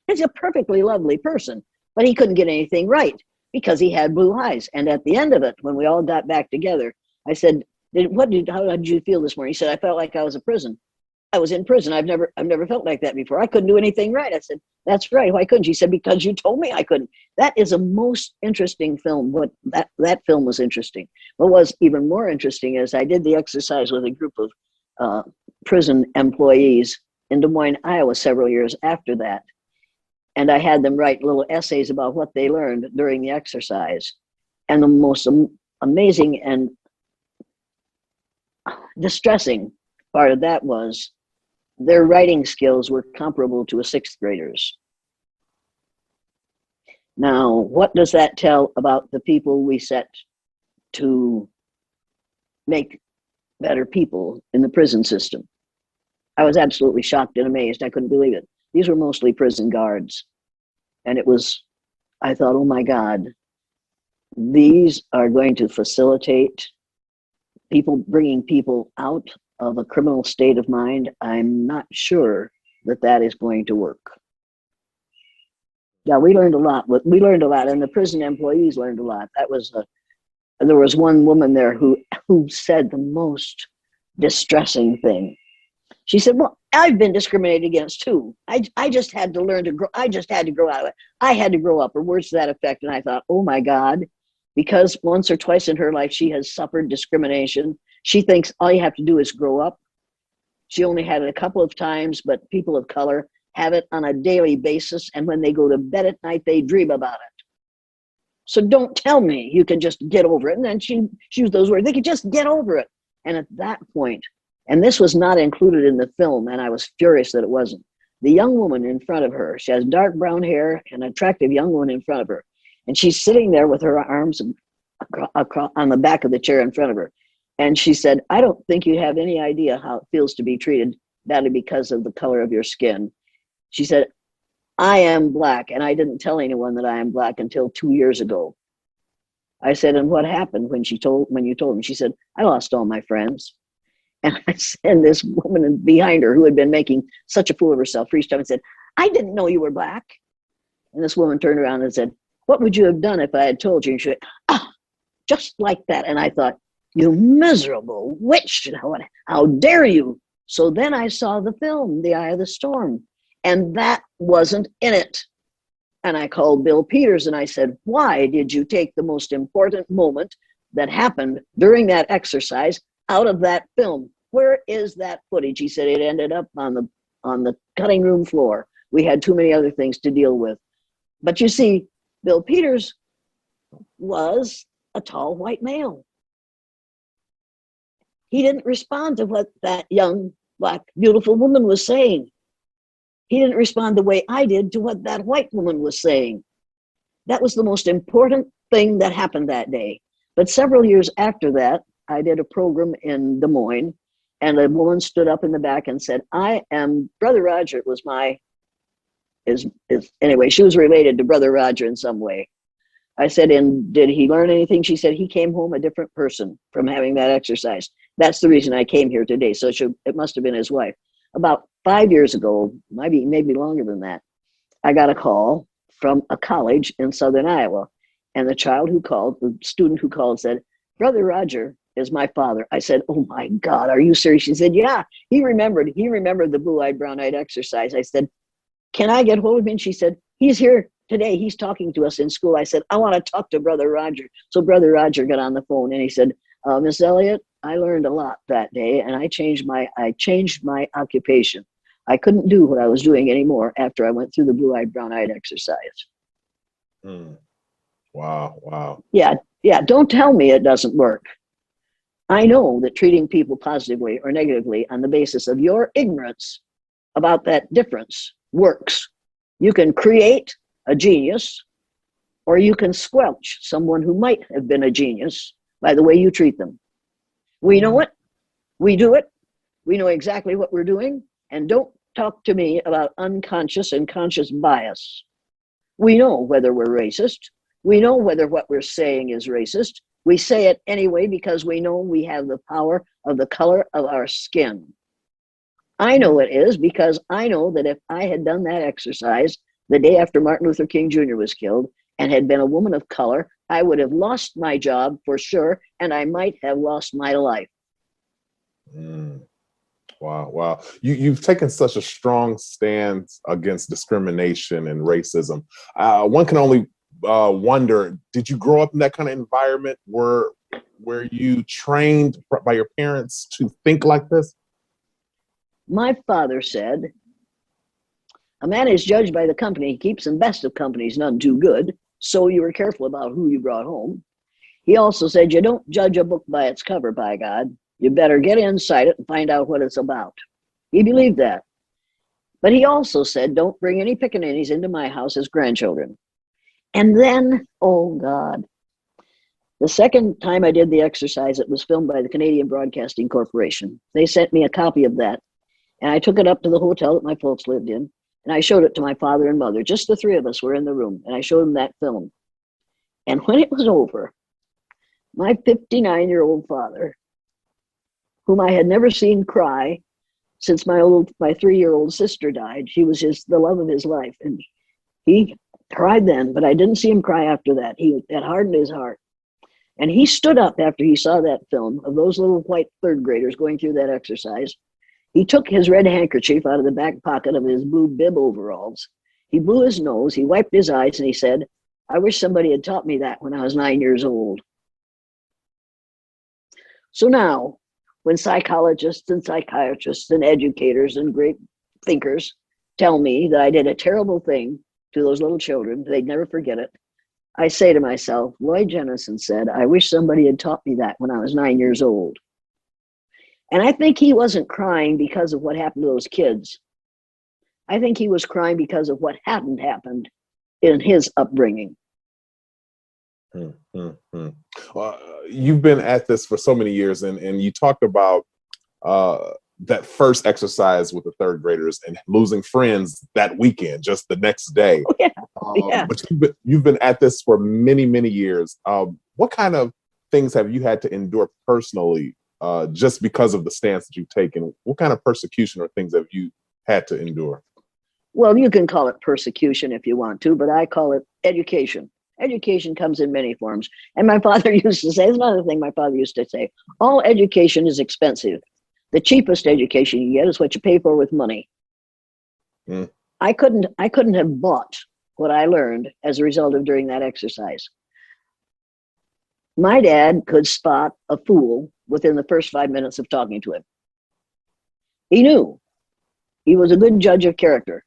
he's a perfectly lovely person, but he couldn't get anything right because he had blue eyes. And at the end of it, when we all got back together, I said, how did you feel this morning? He said, I felt like I was in prison. I was in prison. I've never felt like that before. I couldn't do anything right. I said, that's right. Why couldn't you? He said, because you told me I couldn't. That is a most interesting film. That film was interesting. What was even more interesting is I did the exercise with a group of prison employees in Des Moines, Iowa, several years after that. And I had them write little essays about what they learned during the exercise. And the most amazing and distressing part of that was their writing skills were comparable to a 6th grader's. Now, what does that tell about the people we set to make better people in the prison system? I was absolutely shocked and amazed. I couldn't believe it. These were mostly prison guards. And I thought, oh my God, these are going to facilitate bringing people out of a criminal state of mind. I'm not sure that is going to work. Yeah, we learned a lot, and the prison employees learned a lot. There was one woman there who said the most distressing thing. She said, well, I've been discriminated against too. I just had to learn to grow. I just had to grow out of it. I had to grow up, or words to that effect. And I thought, oh my God, because once or twice in her life, she has suffered discrimination. She thinks all you have to do is grow up. She only had it a couple of times, but people of color have it on a daily basis. And when they go to bed at night, they dream about it. So don't tell me you can just get over it. And then she used those words, they could just get over it. And at that point, and this was not included in the film, and I was furious that it wasn't. the young woman in front of her. She has dark brown hair, an attractive young woman in front of her. And she's sitting there with her arms on the back of the chair in front of her. And she said, I don't think you have any idea how it feels to be treated badly because of the color of your skin. She said, I am black, and I didn't tell anyone that I am black until 2 years ago. I said, and what happened when you told me? She said, I lost all my friends. And I said, this woman behind her, who had been making such a fool of herself, reached up and said, I didn't know you were black. And this woman turned around and said, what would you have done if I had told you? And she went, just like that. And I thought, you miserable witch, how dare you? So then I saw the film, The Eye of the Storm, and that wasn't in it. And I called Bill Peters and I said, why did you take the most important moment that happened during that exercise out of that film? Where is that footage? He said it ended up on the cutting room floor. We had too many other things to deal with. But you see, Bill Peters was a tall white male. He didn't respond to what that young, black, beautiful woman was saying. He didn't respond the way I did to what that white woman was saying. That was the most important thing that happened that day. But several years after that, I did a program in Des Moines, and a woman stood up in the back and said, Brother Roger was anyway, she was related to Brother Roger in some way. I said, and did he learn anything? She said, he came home a different person from having that exercise. That's the reason I came here today. So it must have been his wife. About 5 years ago, maybe longer than that, I got a call from a college in Southern Iowa. And the student who called said, Brother Roger is my father. I said, oh my God, are you serious? She said, yeah, he remembered the blue-eyed, brown-eyed exercise. I said, can I get hold of him? And she said, he's here today. He's talking to us in school. I said, I want to talk to Brother Roger. So Brother Roger got on the phone and he said, Miss Elliott, I learned a lot that day, and I changed my occupation. I couldn't do what I was doing anymore after I went through the blue-eyed, brown-eyed exercise. Wow. Yeah. Don't tell me it doesn't work. I know that treating people positively or negatively on the basis of your ignorance about that difference works. You can create a genius, or you can squelch someone who might have been a genius by the way you treat them. We know it. We do it. We know exactly what we're doing. And don't talk to me about unconscious and conscious bias. We know whether we're racist. We know whether what we're saying is racist. We say it anyway because we know we have the power of the color of our skin. I know it is because I know that if I had done that exercise the day after Martin Luther King Jr. was killed and had been a woman of color, I would have lost my job for sure, and I might have lost my life. Wow. You've taken such a strong stance against discrimination and racism. One can only wonder, did you grow up in that kind of environment where you trained by your parents to think like this? My father said, a man is judged by the company he keeps, and best of companies, none too good. So you were careful about who you brought home. He also said, you don't judge a book by its cover, by God. You better get inside it and find out what it's about. He believed that. But he also said, don't bring any pickaninnies into my house as grandchildren. And then, oh God, the second time I did the exercise, it was filmed by the Canadian Broadcasting Corporation. They sent me a copy of that, and I took it up to the hotel that my folks lived in, and I showed it to my father and mother. Just the three of us were in the room, and I showed them that film. And when it was over, my 59-year-old father, whom I had never seen cry since my 3-year-old sister died, she was the love of his life, and he cried then, but I didn't see him cry after that. That hardened his heart. And he stood up after he saw that film of those little white third graders going through that exercise. He took his red handkerchief out of the back pocket of his blue bib overalls. He blew his nose, he wiped his eyes, and he said, I wish somebody had taught me that when I was 9 years old. So now, when psychologists and psychiatrists and educators and great thinkers tell me that I did a terrible thing to those little children, they'd never forget it, I say to myself, Lloyd Jennison said, I wish somebody had taught me that when I was 9 years old. And I think he wasn't crying because of what happened to those kids. I think he was crying because of what hadn't happened in his upbringing. Well, you've been at this for so many years, and you talked about that first exercise with the third graders and losing friends that weekend, just the next day. Oh, yeah. Yeah. But you've been at this for many, many years. What kind of things have you had to endure personally just because of the stance that you've taken? What kind of persecution or things have you had to endure? Well, you can call it persecution if you want to, but I call it education. Education comes in many forms. And my father used to say, there's another thing my father used to say, all education is expensive. The cheapest education you get is what you pay for with money. Mm. I couldn't have bought what I learned as a result of doing that exercise. My dad could spot a fool within the first 5 minutes of talking to him. He knew. He was a good judge of character.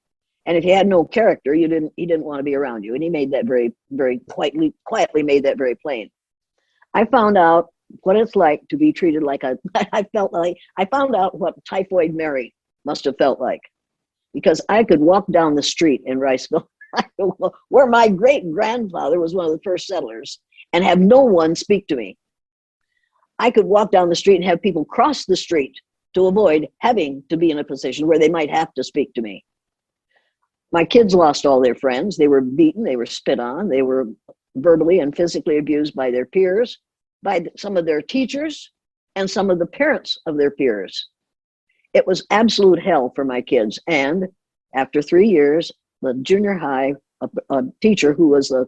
And if you had no character, he didn't want to be around you. And he made that very, very quietly made that very plain. I found out what it's like to be treated like I found out what Typhoid Mary must have felt like, because I could walk down the street in Riceville, where my great grandfather was one of the first settlers, and have no one speak to me. I could walk down the street and have people cross the street to avoid having to be in a position where they might have to speak to me. My kids lost all their friends. They were beaten, they were spit on, they were verbally and physically abused by their peers, by some of their teachers, and some of the parents of their peers. It was absolute hell for my kids. And after 3 years, the junior high, a teacher who was the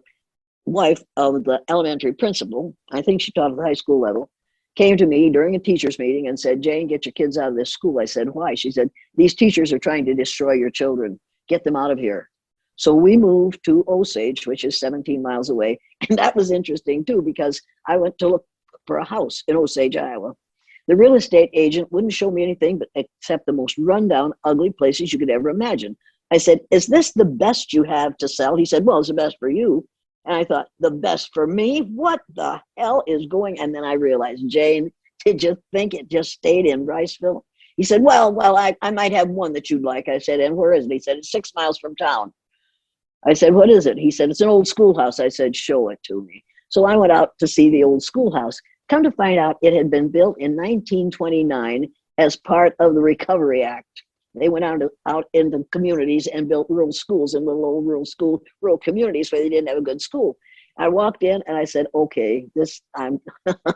wife of the elementary principal, I think she taught at the high school level, came to me during a teacher's meeting and said, "Jane, get your kids out of this school." I said, "Why?" She said, "These teachers are trying to destroy your children. Get them out of here." So we moved to Osage, which is 17 miles away. And that was interesting too, because I went to look for a house in Osage, Iowa. The real estate agent wouldn't show me anything but except the most rundown, ugly places you could ever imagine. I said, "Is this the best you have to sell?" He said, "Well, it's the best for you." And I thought, the best for me? What the hell is going? And then I realized, Jane, did you think it just stayed in Riceville? He said, well, I might have one that you'd like. I said, "And where is it?" He said, "It's 6 miles from town." I said, "What is it?" He said, "It's an old schoolhouse." I said, "Show it to me." So I went out to see the old schoolhouse. Come to find out, it had been built in 1929 as part of the Recovery Act. They went out into communities and built rural schools in little old rural communities where they didn't have a good school. I walked in and I said, "Okay, I'm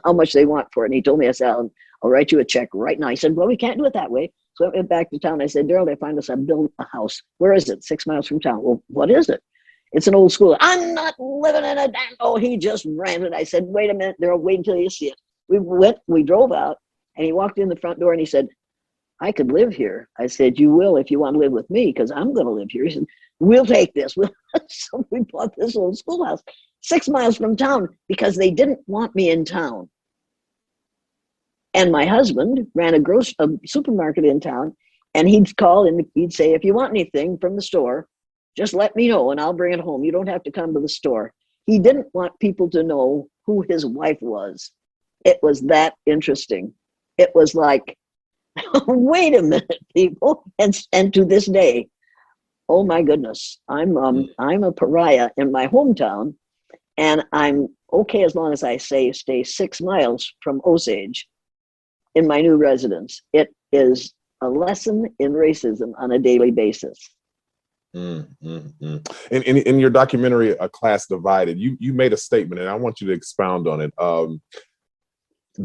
how much they want for it." And he told me, I said, I'll write you a check right now. He said, "Well, we can't do it that way." So I went back to town. I said, "Daryl, they find us, I built a house. Where is it?" 6 miles from town. "Well, what is it?" "It's an old school." "I'm not living in a damn." Oh, he just ran it. I said, "Wait a minute, Daryl, wait until you see it." We drove out, and he walked in the front door and he said, "I could live here." I said, "You will if you want to live with me, because I'm going to live here." He said, "We'll take this." So we bought this old schoolhouse 6 miles from town because they didn't want me in town. And my husband ran a supermarket in town, and he'd call and he'd say, "If you want anything from the store, just let me know and I'll bring it home. You don't have to come to the store." He didn't want people to know who his wife was. It was that interesting. It was like, wait a minute, people. And to this day, oh my goodness, I'm a pariah in my hometown, and I'm okay as long as I stay 6 miles from Osage in my new residence. It is a lesson in racism on a daily basis. In your documentary, A Class Divided, you made a statement, and I want you to expound on it. In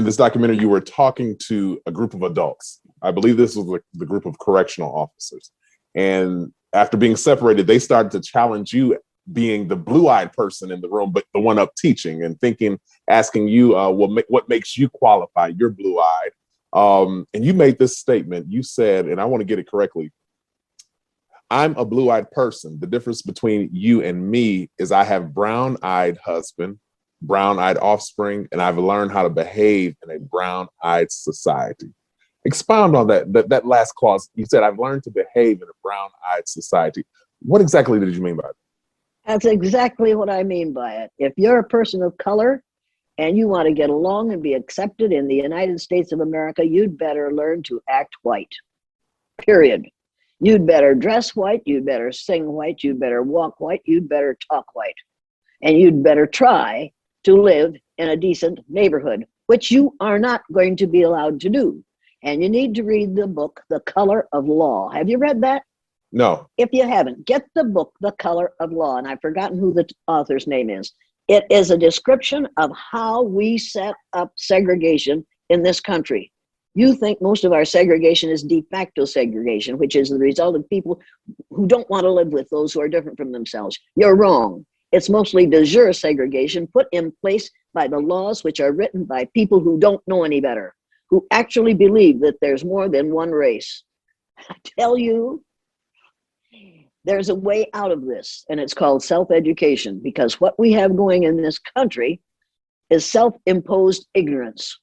this documentary, you were talking to a group of adults. I believe this was the group of correctional officers. And after being separated, they started to challenge you, being the blue-eyed person in the room, but the one up teaching, and asking you, what makes you qualify? You're blue-eyed. And you made this statement. You said, and I want to get it correctly, "I'm a blue-eyed person. The difference between you and me is I have brown-eyed husband, brown-eyed offspring, and I've learned how to behave in a brown-eyed society." Expound on that last clause. You said, "I've learned to behave in a brown-eyed society." What exactly did you mean by that? That's exactly what I mean by it. If you're a person of color and you want to get along and be accepted in the United States of America, you'd better learn to act white, period. You'd better dress white, you'd better sing white, you'd better walk white, you'd better talk white. And you'd better try to live in a decent neighborhood, which you are not going to be allowed to do. And you need to read the book, The Color of Law. Have you read that? No. If you haven't, get the book, The Color of Law. And I've forgotten who the author's name is. It is a description of how we set up segregation in this country. You think most of our segregation is de facto segregation, which is the result of people who don't want to live with those who are different from themselves. You're wrong. It's mostly de jure segregation put in place by the laws which are written by people who don't know any better, who actually believe that there's more than one race. I tell you, there's a way out of this, and it's called self-education, because what we have going in this country is self-imposed ignorance.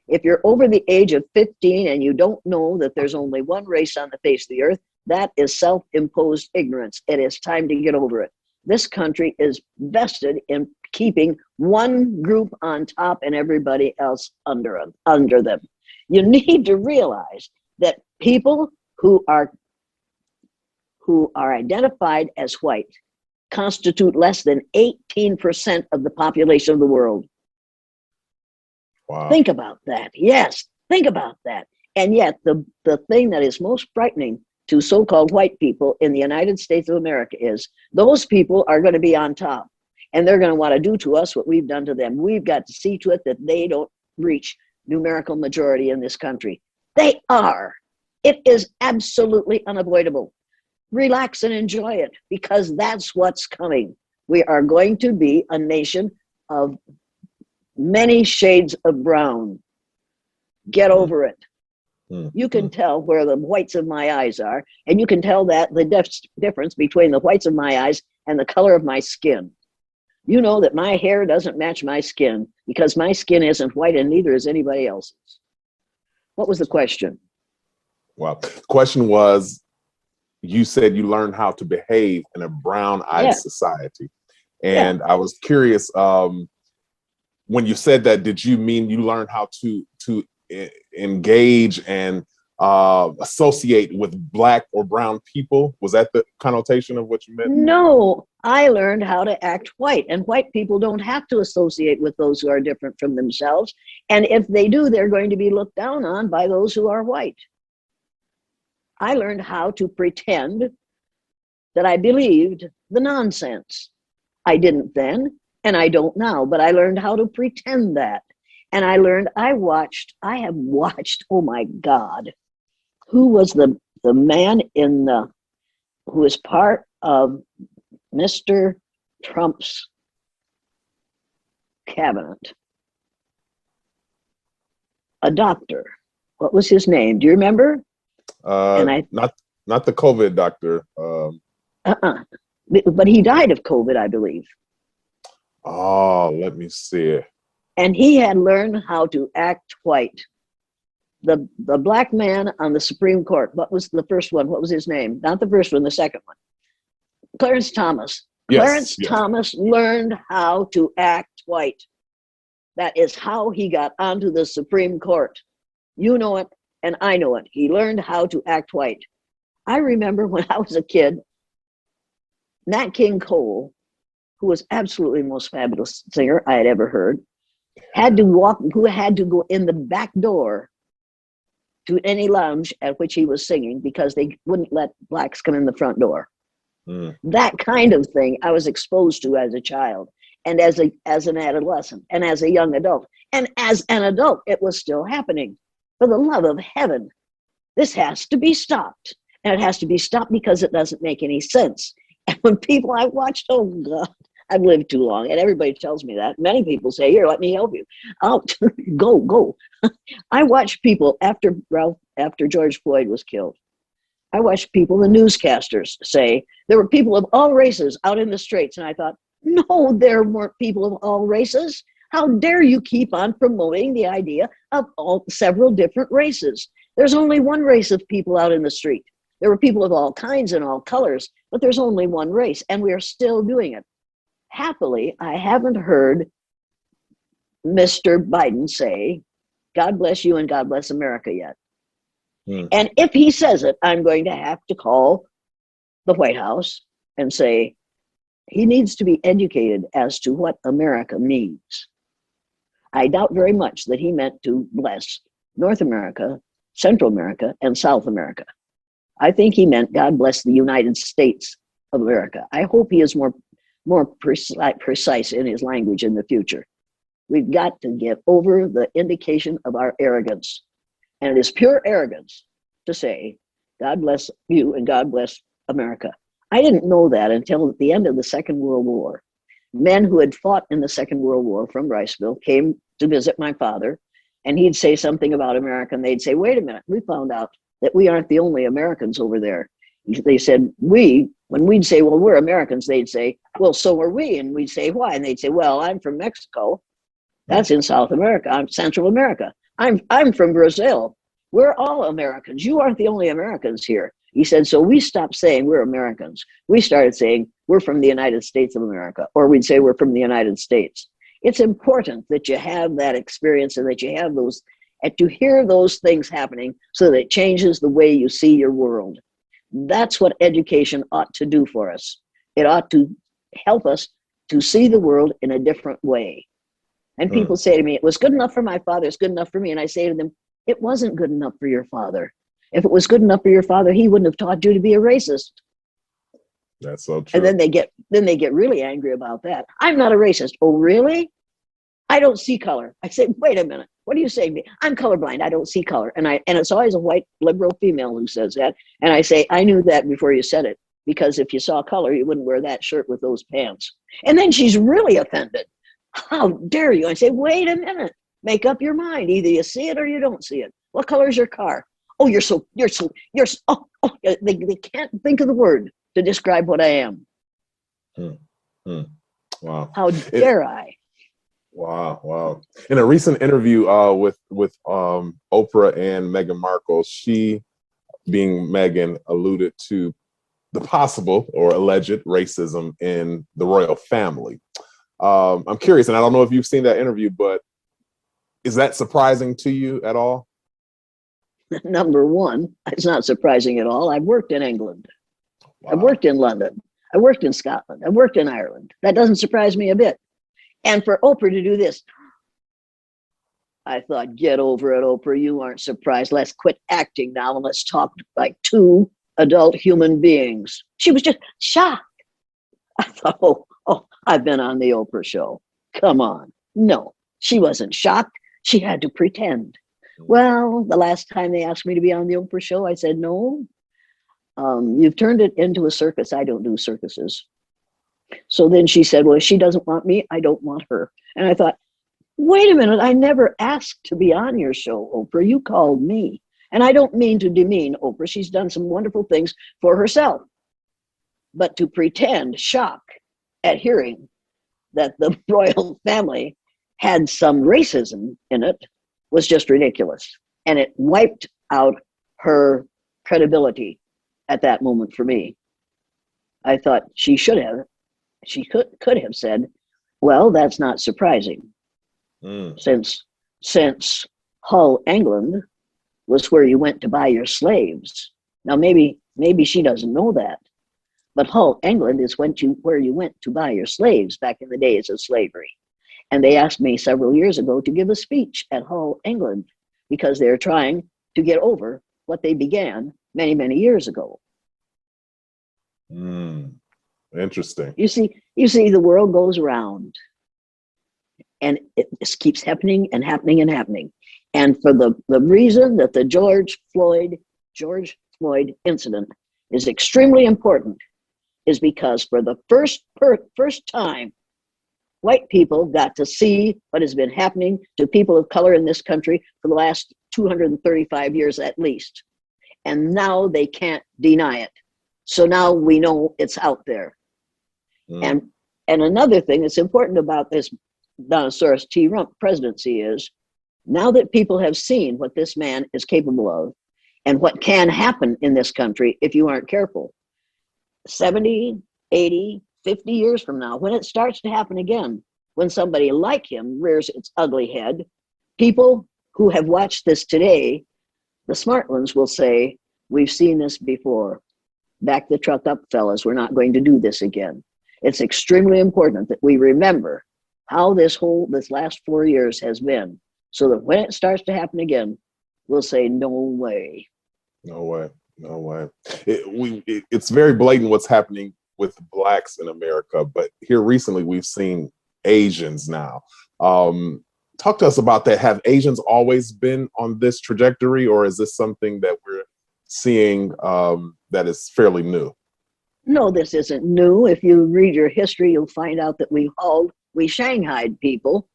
If you're over the age of 15 and you don't know that there's only one race on the face of the earth, that is self-imposed ignorance. It is time to get over it. This country is vested in keeping one group on top and everybody else under them. You need to realize that people who are identified as white constitute less than 18% of the population of the world. Wow. Think about that. Yes, think about that. And yet the thing that is most frightening to so-called white people in the United States of America is those people are going to be on top, and they're going to want to do to us what we've done to them. We've got to see to it that they don't reach numerical majority in this country. They are. It is absolutely unavoidable. Relax and enjoy it, because that's what's coming. We are going to be a nation of many shades of brown. Get over it. You can tell where the whites of my eyes are, and you can tell that the difference between the whites of my eyes and the color of my skin. You know that my hair doesn't match my skin because my skin isn't white and neither is anybody else's. What was the question? Well, the question was, you said you learned how to behave in a brown-eyed society. And I was curious, when you said that, did you mean you learned how to engage and associate with Black or brown people? Was that the connotation of what you meant? No, I learned how to act white, and white people don't have to associate with those who are different from themselves. And if they do, they're going to be looked down on by those who are white. I learned how to pretend that I believed the nonsense. I didn't then, and I don't now, but I learned how to pretend that. And I learned, I have watched, oh my God, who was the man who was part of Mr. Trump's cabinet? A doctor. What was his name? Do you remember? Not the COVID doctor. But he died of COVID, I believe. Oh, let me see. And he had learned how to act white. The Black man on the Supreme Court. What was the first one? What was his name? Not the first one, the second one. Clarence Thomas. Yes, Clarence Thomas learned how to act white. That is how he got onto the Supreme Court. You know it, and I know it. He learned how to act white. I remember when I was a kid, Nat King Cole, who was absolutely the most fabulous singer I had ever heard, had to go in the back door to any lounge at which he was singing because they wouldn't let Blacks come in the front door. That kind of thing I was exposed to as a child, and as an adolescent, and as a young adult. And as an adult, it was still happening. For the love of heaven, this has to be stopped. And it has to be stopped because it doesn't make any sense. And when people I watched, oh God, I've lived too long, and everybody tells me that. Many people say, here, let me help you. Out, go. I watched people after George Floyd was killed. I watched people, the newscasters, say there were people of all races out in the streets. And I thought, no, there weren't people of all races. How dare you keep on promoting the idea of several different races? There's only one race of people out in the street. There were people of all kinds and all colors, but there's only one race, and we are still doing it. Happily, I haven't heard Mr. Biden say, God bless you and God bless America yet. Mm. And if he says it, I'm going to have to call the White House and say, he needs to be educated as to what America means. I doubt very much that he meant to bless North America, Central America, and South America. I think he meant God bless the United States of America. I hope he is more precise in his language in the future. We've got to get over the indication of our arrogance. And it is pure arrogance to say, God bless you and God bless America. I didn't know that until at the end of the Second World War. Men who had fought in the Second World War from Riceville came to visit my father, and he'd say something about America, and they'd say, wait a minute, we found out that we aren't the only Americans over there. They said, when we'd say, well, we're Americans, they'd say, well, so are we. And we'd say, why? And they'd say, well, I'm from Mexico. That's in South America. I'm Central America. I'm from Brazil. We're all Americans. You aren't the only Americans here. He said, so we stopped saying we're Americans. We started saying we're from the United States of America, or we'd say we're from the United States. It's important that you have that experience and that you have those, and to hear those things happening so that it changes the way you see your world. That's what education ought to do for us. It ought to help us to see the world in a different way. And people say to me, it was good enough for my father, it's good enough for me. And I say to them, it wasn't good enough for your father. If it was good enough for your father, he wouldn't have taught you to be a racist. That's so true. And then they get really angry about that. I'm not a racist. Oh, really? I don't see color. I say, wait a minute. What are you saying to me? I'm colorblind. I don't see color. And it's always a white liberal female who says that. And I say, I knew that before you said it, because if you saw color, you wouldn't wear that shirt with those pants. And then she's really offended. How dare you? I say, wait a minute. Make up your mind. Either you see it or you don't see it. What color is your car? Oh, they can't think of the word to describe what I am. Wow. How dare I? Wow. In a recent interview with Oprah and Meghan Markle, she, being Meghan, alluded to the possible or alleged racism in the royal family. I'm curious, and I don't know if you've seen that interview, but is that surprising to you at all? Number one, it's not surprising at all. I've worked in England. Wow. I've worked in London. I worked in Scotland. I worked in Ireland. That doesn't surprise me a bit. And for Oprah to do this, I thought, get over it, Oprah. You aren't surprised. Let's quit acting now and let's talk like two adult human beings. She was just shocked. I thought, oh, I've been on the Oprah show. Come on. No, she wasn't shocked. She had to pretend. Well, the last time they asked me to be on the Oprah show, I said, no, you've turned it into a circus. I don't do circuses. So then she said, well, if she doesn't want me, I don't want her. And I thought, wait a minute, I never asked to be on your show, Oprah. You called me. And I don't mean to demean Oprah. She's done some wonderful things for herself. But to pretend shock at hearing that the royal family had some racism in it was just ridiculous. And it wiped out her credibility at that moment for me. I thought she could have said, well, that's not surprising. Since Hull, England was where you went to buy your slaves. Now, maybe she doesn't know that, but Hull, England is where you went to buy your slaves back in the days of slavery. And they asked me several years ago to give a speech at Hull, England, because they're trying to get over what they began many, many years ago. Interesting. You see, the world goes around, and it just keeps happening and happening and happening. And for the reason that the George Floyd incident is extremely important is because for the first time, white people got to see what has been happening to people of color in this country for the last 235 years at least. And now they can't deny it. So now we know it's out there. And another thing that's important about this Donosaurus T. Rump presidency is, now that people have seen what this man is capable of and what can happen in this country if you aren't careful, 70, 80, 50 years from now, when it starts to happen again, when somebody like him rears its ugly head, people who have watched this today The smart ones will say, we've seen this before. Back the truck up, fellas. We're not going to do this again. It's extremely important that we remember how this last 4 years has been, so that when it starts to happen again, we'll say, no way. No way. No way. It's very blatant what's happening with Blacks in America, but here recently we've seen Asians now. Talk to us about that. Have Asians always been on this trajectory, or is this something that we're seeing that is fairly new? No, this isn't new. If you read your history, you'll find out that we shanghaied people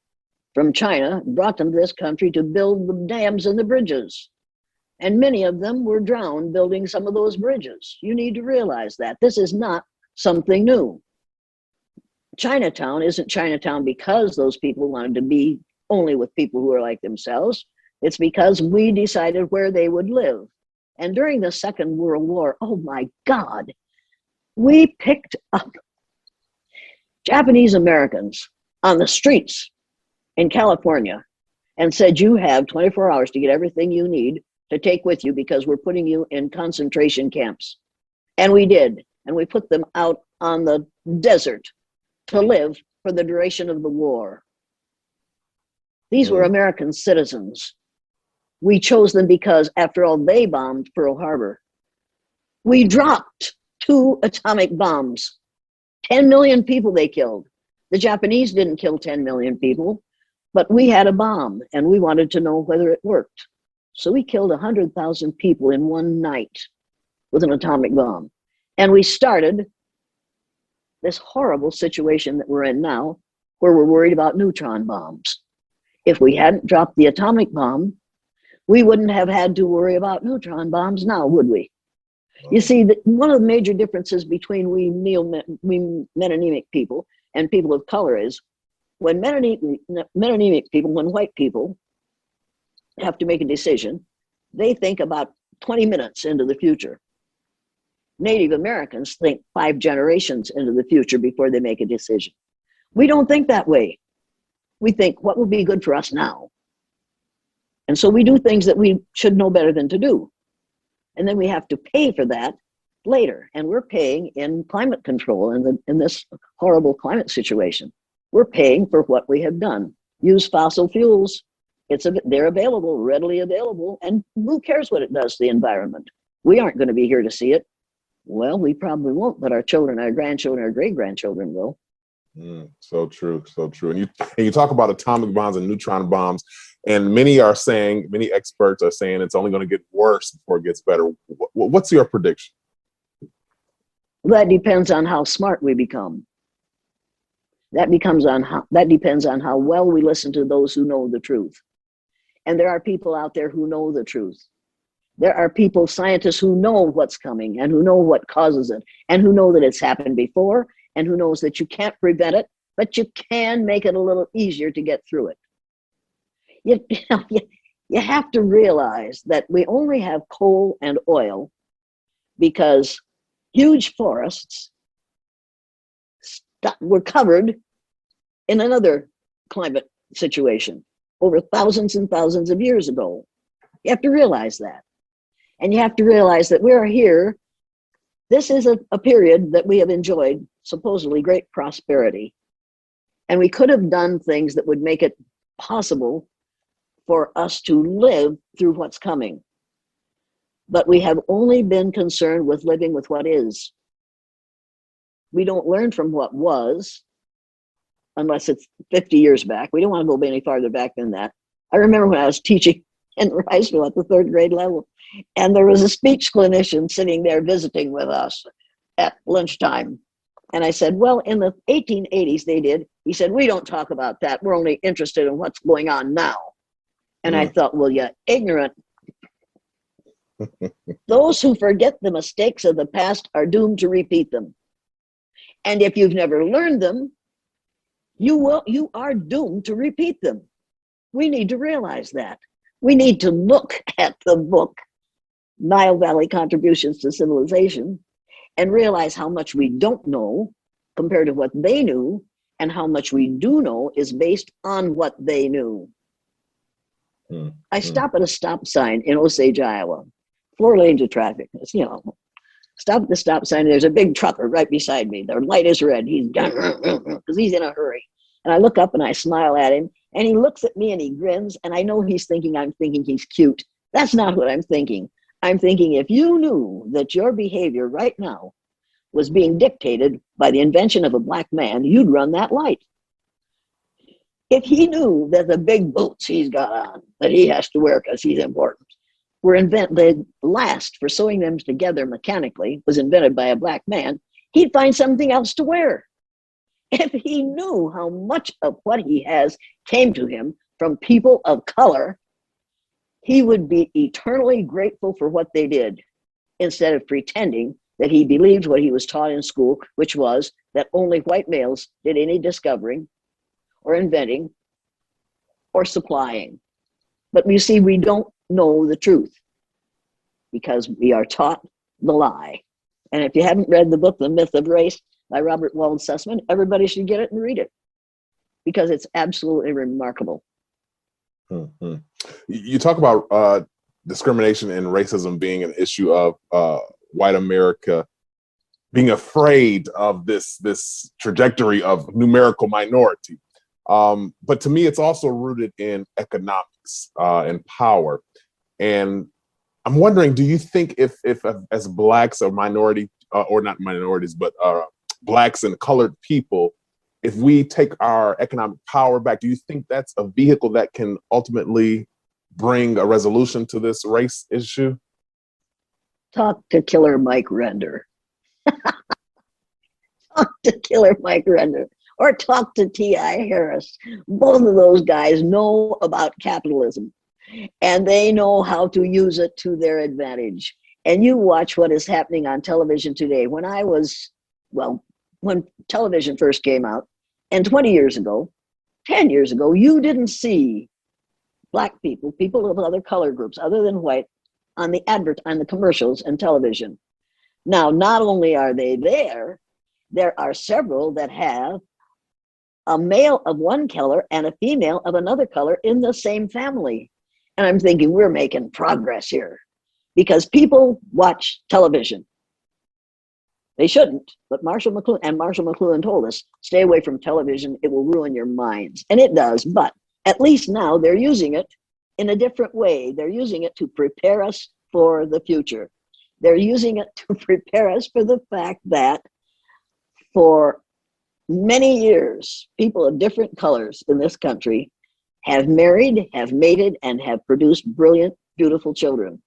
from China, brought them to this country to build the dams and the bridges. And many of them were drowned building some of those bridges. You need to realize that. This is not something new. Chinatown isn't Chinatown because those people wanted to be only with people who are like themselves. It's because we decided where they would live. And during the Second World War, oh my God, we picked up Japanese Americans on the streets in California and said, you have 24 hours to get everything you need to take with you because we're putting you in concentration camps. And we did. And we put them out on the desert to live for the duration of the war. These were American citizens. We chose them because, after all, they bombed Pearl Harbor. We dropped 2 atomic bombs. 10 million people they killed. The Japanese didn't kill 10 million people, but we had a bomb and we wanted to know whether it worked. So we killed 100,000 people in one night with an atomic bomb. And we started this horrible situation that we're in now, where we're worried about neutron bombs. If we hadn't dropped the atomic bomb, we wouldn't have had to worry about neutron bombs now, would we? You see, that one of the major differences between we metonemic people and people of color is when metonemic people, when white people have to make a decision, they think about 20 minutes into the future. Native Americans think 5 generations into the future before they make a decision. We don't think that way. We think, what will be good for us now? And so we do things that we should know better than to do. And then we have to pay for that later. And we're paying in climate control in this horrible climate situation. We're paying for what we have done. Use fossil fuels. They're available, readily available. And who cares what it does to the environment? We aren't going to be here to see it. Well, we probably won't, but our children, our grandchildren, our great-grandchildren will. So true, so true. And you talk about atomic bombs and neutron bombs, and many experts are saying it's only going to get worse before it gets better. What's your prediction? That depends on how smart we become. That depends on how well we listen to those who know the truth. And there are people out there who know the truth. There are people, scientists, who know what's coming and who know what causes it and who know that it's happened before and who knows that you can't prevent it, but you can make it a little easier to get through it. You have to realize that we only have coal and oil because huge forests were covered in another climate situation over thousands and thousands of years ago. You have to realize that. And you have to realize that we are here. This is a period that we have enjoyed supposedly great prosperity. And we could have done things that would make it possible for us to live through what's coming. But we have only been concerned with living with what is. We don't learn from what was, unless it's 50 years back. We don't want to go any farther back than that. I remember when I was teaching in high school at the 3rd grade level, and there was a speech clinician sitting there visiting with us at lunchtime. And I said, well, in the 1880s they did. He said, we don't talk about that. We're only interested in what's going on now. And I thought, well, you ignorant. Those who forget the mistakes of the past are doomed to repeat them. And if you've never learned them, you are doomed to repeat them. We need to realize that. We need to look at the book, Nile Valley Contributions to Civilization, and realize how much we don't know compared to what they knew, and how much we do know is based on what they knew. I stop at a stop sign in Osage, Iowa. 4 lanes of traffic. It's, stop at the stop sign. And there's a big trucker right beside me. The light is red. He's because he's in a hurry. And I look up and I smile at him. And he looks at me and he grins. And I know he's thinking I'm thinking he's cute. That's not what I'm thinking. I'm thinking if you knew that your behavior right now was being dictated by the invention of a black man, you'd run that light. If he knew that the big boots he's got on, that he has to wear because he's important, the last for sewing them together mechanically was invented by a black man, he'd find something else to wear. If he knew how much of what he has came to him from people of color, he would be eternally grateful for what they did, instead of pretending that he believed what he was taught in school, which was that only white males did any discovering or inventing or supplying. But you see, we don't know the truth because we are taught the lie. And if you haven't read the book, The Myth of Race by Robert Wald Sussman, everybody should get it and read it because it's absolutely remarkable. Mm-hmm. You talk about discrimination and racism being an issue of white America being afraid of this trajectory of numerical minority. But to me, it's also rooted in economics and power. And I'm wondering, do you think if as blacks or minority, or not minorities, but blacks and colored people, if we take our economic power back, do you think that's a vehicle that can ultimately bring a resolution to this race issue? Talk to Killer Mike Render. Talk to Killer Mike Render. Or talk to T.I. Harris. Both of those guys know about capitalism, and they know how to use it to their advantage. And you watch what is happening on television today. When television first came out, and 20 years ago, 10 years ago, you didn't see black people, people of other color groups other than white, on the commercials and television. Now, not only are they there are several that have a male of one color and a female of another color in the same family. And I'm thinking we're making progress here because people watch television. They shouldn't, but Marshall McLuhan told us, stay away from television. It will ruin your minds. And it does, but at least now they're using it in a different way. They're using it to prepare us for the future. They're using it to prepare us for the fact that for many years, people of different colors in this country have married, have mated, and have produced brilliant, beautiful children.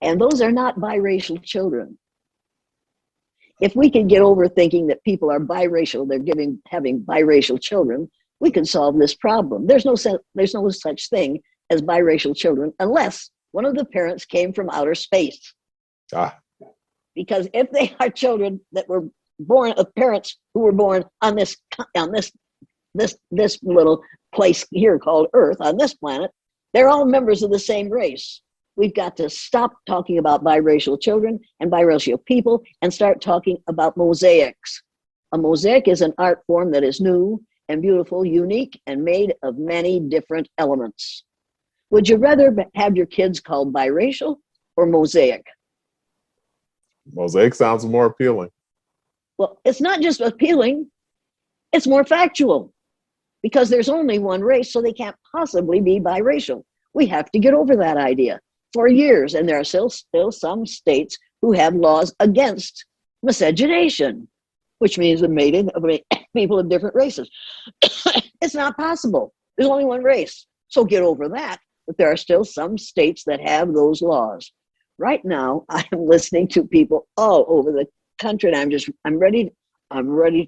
And those are not biracial children. If we could get over thinking that people are biracial, they're having biracial children, we could solve this problem. There's no such thing as biracial children unless one of the parents came from outer space. Because if they are children that were born of parents who were born on this little place here called Earth, on this planet, they're all members of the same race. We've got to stop talking about biracial children and biracial people and start talking about mosaics. A mosaic is an art form that is new and beautiful, unique, and made of many different elements. Would you rather have your kids called biracial or mosaic? Mosaic sounds more appealing. Well, it's not just appealing, it's more factual because there's only one race, so they can't possibly be biracial. We have to get over that idea. For years, and there are still some states who have laws against miscegenation, which means the mating of people of different races. It's not possible. There's only one race. So get over that. But there are still some states that have those laws. Right now, I am listening to people all over the country, and I'm ready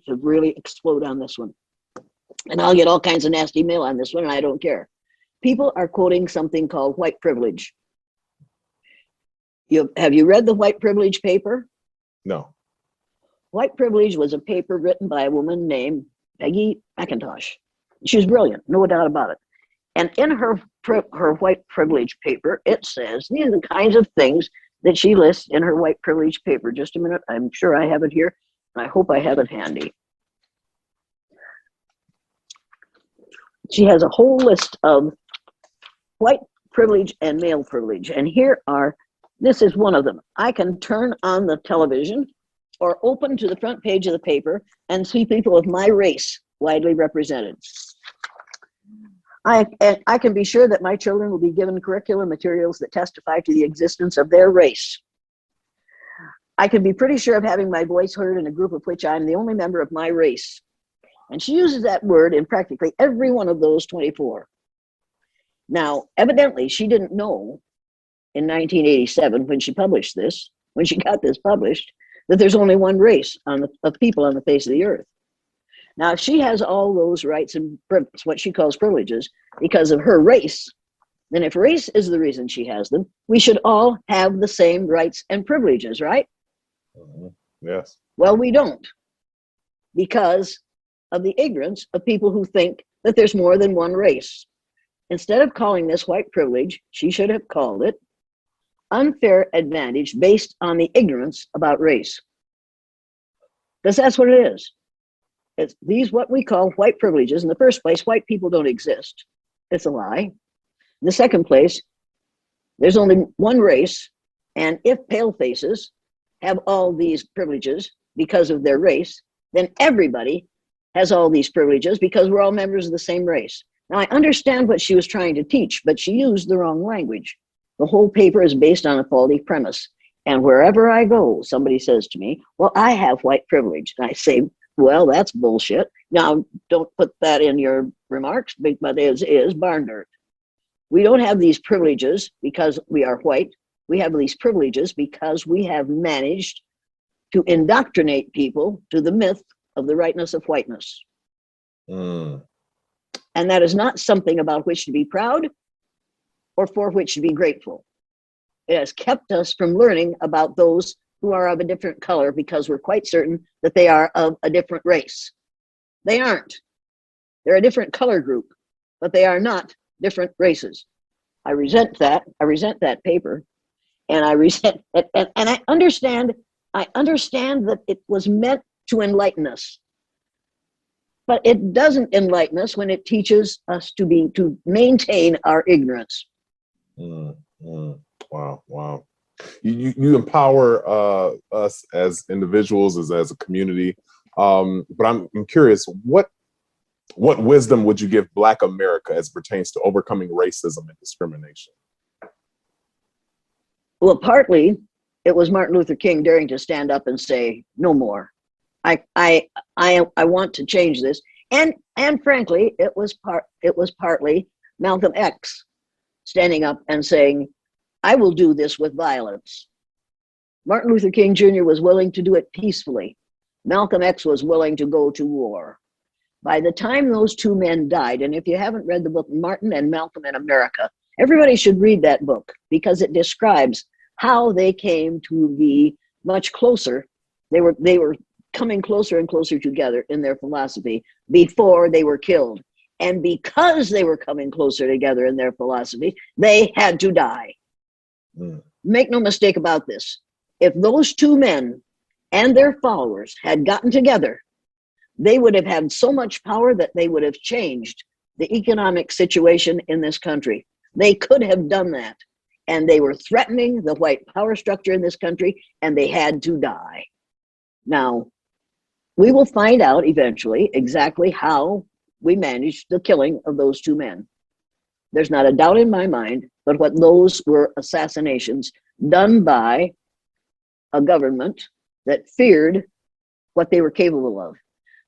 to really explode on this one. And I'll get all kinds of nasty mail on this one, and I don't care. People are quoting something called white privilege. Have you read the white privilege paper? No. White privilege was a paper written by a woman named Peggy McIntosh. She was brilliant, no doubt about it. And in her white privilege paper, it says, these are the kinds of things that she lists in her white privilege paper. Just a minute, I'm sure I have it here, and I hope I have it handy. She has a whole list of white privilege and male privilege. And this is one of them. I can turn on the television or open to the front page of the paper and see people of my race widely represented. I can be sure that my children will be given curricular materials that testify to the existence of their race. I can be pretty sure of having my voice heard in a group of which I'm the only member of my race. And she uses that word in practically every one of those 24. Now, evidently, she didn't know in 1987 when she published this, when she got this published, that there's only one race of people on the face of the earth. Now, if she has all those rights and what she calls privileges because of her race, then if race is the reason she has them, we should all have the same rights and privileges, right? Yes. Well, we don't, because of the ignorance of people who think that there's more than one race. Instead of calling this white privilege, she should have called it unfair advantage based on the ignorance about race. Because that's what it is. It's these what we call white privileges. In the first place, white people don't exist. It's a lie. In the second place, there's only one race, and if pale faces have all these privileges because of their race, then everybody has all these privileges because we're all members of the same race. Now, I understand what she was trying to teach, but she used the wrong language. The whole paper is based on a faulty premise. And wherever I go, somebody says to me, well, I have white privilege. And I say, well, that's bullshit. Now, don't put that in your remarks, but it is barn dirt. We don't have these privileges because we are white. We have these privileges because we have managed to indoctrinate people to the myth of the rightness of whiteness. And that is not something about which to be proud or for which to be grateful. It has kept us from learning about those who are of a different color because we're quite certain that they are of a different race. They aren't. They're a different color group, but they are not different races. I resent that. I resent that paper. And I resent it. And I understand that it was meant to enlighten us. But it doesn't enlighten us when it teaches us to maintain our ignorance. Wow. You empower us as individuals, as a community. But I'm curious, what wisdom would you give Black America as pertains to overcoming racism and discrimination? Well, partly it was Martin Luther King daring to stand up and say, no more. I want to change this. And frankly, it was partly Malcolm X standing up and saying, I will do this with violence. Martin Luther King Jr. was willing to do it peacefully. Malcolm X was willing to go to war. By the time those two men died, and if you haven't read the book Martin and Malcolm in America, everybody should read that book because it describes how they came to be much closer. They were coming closer and closer together in their philosophy before they were killed. And because they were coming closer together in their philosophy, they had to die. Make no mistake about this. If those two men and their followers had gotten together, they would have had so much power that they would have changed the economic situation in this country. They could have done that. And they were threatening the white power structure in this country, and they had to die. Now, we will find out eventually exactly how we managed the killing of those two men. There's not a doubt in my mind, but what those were assassinations done by a government that feared what they were capable of.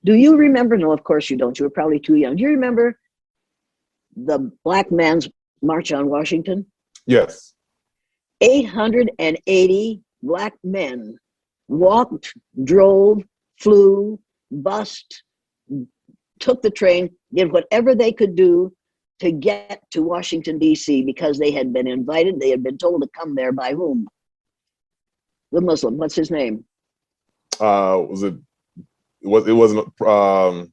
Do you remember? No, of course you don't. You were probably too young. Do you remember the Black Man's March on Washington? Yes. 880 Black men walked, drove, flew, bussed, took the train, did whatever they could do to get to Washington, D.C. because they had been invited. They had been told to come there by whom? The Muslim. What's his name? It wasn't the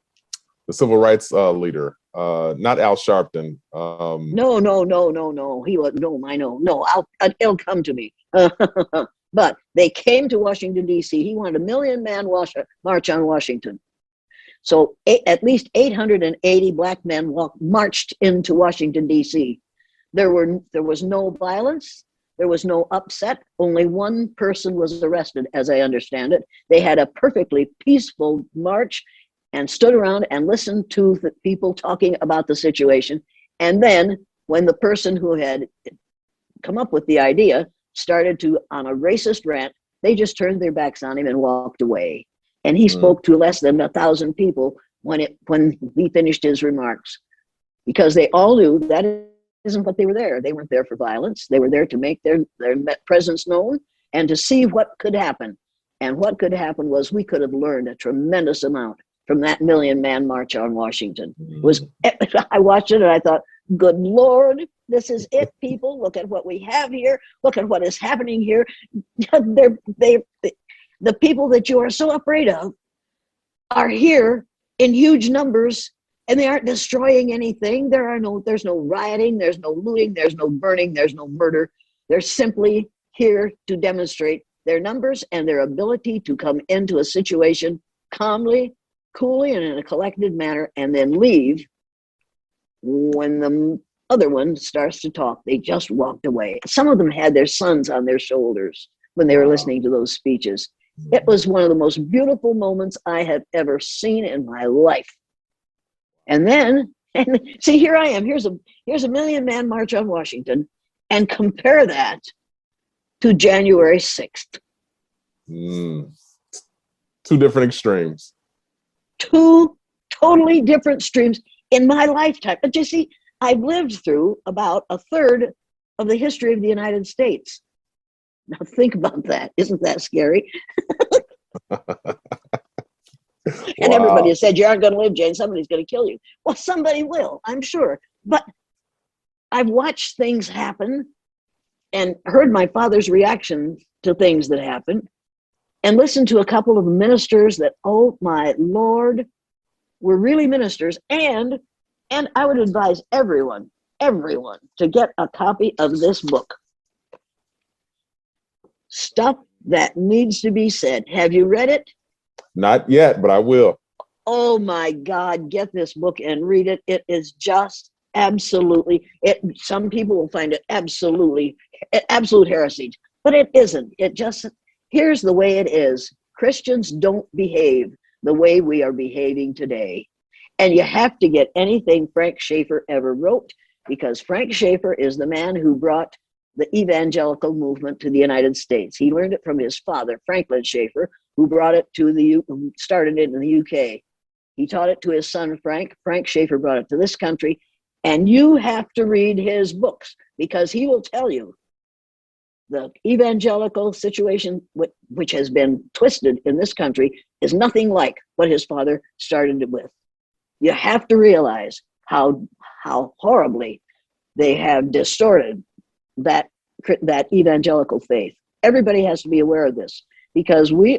civil rights leader, not Al Sharpton. No. He was I know. No, it'll come to me. But they came to Washington, D.C. He wanted a 1 million man march on Washington. So at least 880 black men marched into Washington, D.C. There was no violence. There was no upset. Only one person was arrested, as I understand it. They had a perfectly peaceful march and stood around and listened to the people talking about the situation. And then when the person who had come up with the idea started to, on a racist rant, they just turned their backs on him and walked away. And he spoke to less than 1,000 people when he finished his remarks, because they all knew that isn't what they were there. They weren't there for violence. They were there to make their presence known and to see what could happen. And what could happen was we could have learned a tremendous amount from that million-man march on Washington. I watched it and I thought, good Lord, this is it, people. Look at what we have here. Look at what is happening here. The people that you are so afraid of are here in huge numbers, and they aren't destroying anything. There's no rioting, there's no looting, there's no burning, there's no murder. They're simply here to demonstrate their numbers and their ability to come into a situation calmly, coolly, and in a collected manner, and then leave when the other one starts to talk. They just walked away. Some of them had their sons on their shoulders when they were listening to those speeches. It was one of the most beautiful moments I have ever seen in my life. And then, see, here I am. Here's a million-man march on Washington, and compare that to January 6th. Two different extremes. Two totally different streams in my lifetime. But you see, I've lived through about a third of the history of the United States. Now think about that. Isn't that scary? And everybody has said, you aren't going to live, Jane. Somebody's going to kill you. Well, somebody will, I'm sure. But I've watched things happen and heard my father's reaction to things that happened and listened to a couple of ministers that, oh my Lord, were really ministers. And I would advise everyone to get a copy of this book. Stuff that needs to be said. Have you read it? Not yet, but I will. Oh my God, get this book and read it. It is just absolutely, some people will find it absolute heresy, but it isn't. Here's the way it is. Christians don't behave the way we are behaving today. And you have to get anything Frank Schaeffer ever wrote, because Frank Schaeffer is the man who brought the evangelical movement to the United States. He learned it from his father, Franklin Schaeffer, who started it in the UK. He taught it to his son, Frank. Frank Schaeffer brought it to this country. And you have to read his books, because he will tell you the evangelical situation, which has been twisted in this country, is nothing like what his father started it with. You have to realize how horribly they have distorted that evangelical faith. Everybody has to be aware of this, because we're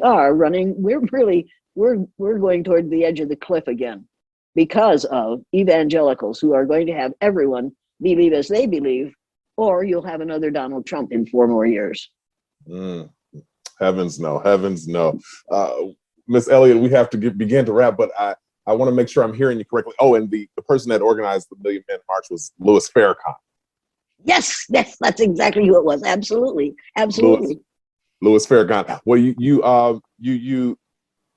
going toward the edge of the cliff again because of evangelicals who are going to have everyone believe as they believe, or you'll have another Donald Trump in 4 more years. Heavens no. Miss Elliott, we have to begin to wrap, but I want to make sure I'm hearing you correctly. Oh, and the person that organized the Million Man March was Louis Farrakhan. Yes, that's exactly who it was. Absolutely. Louis Farrakhan. Well, you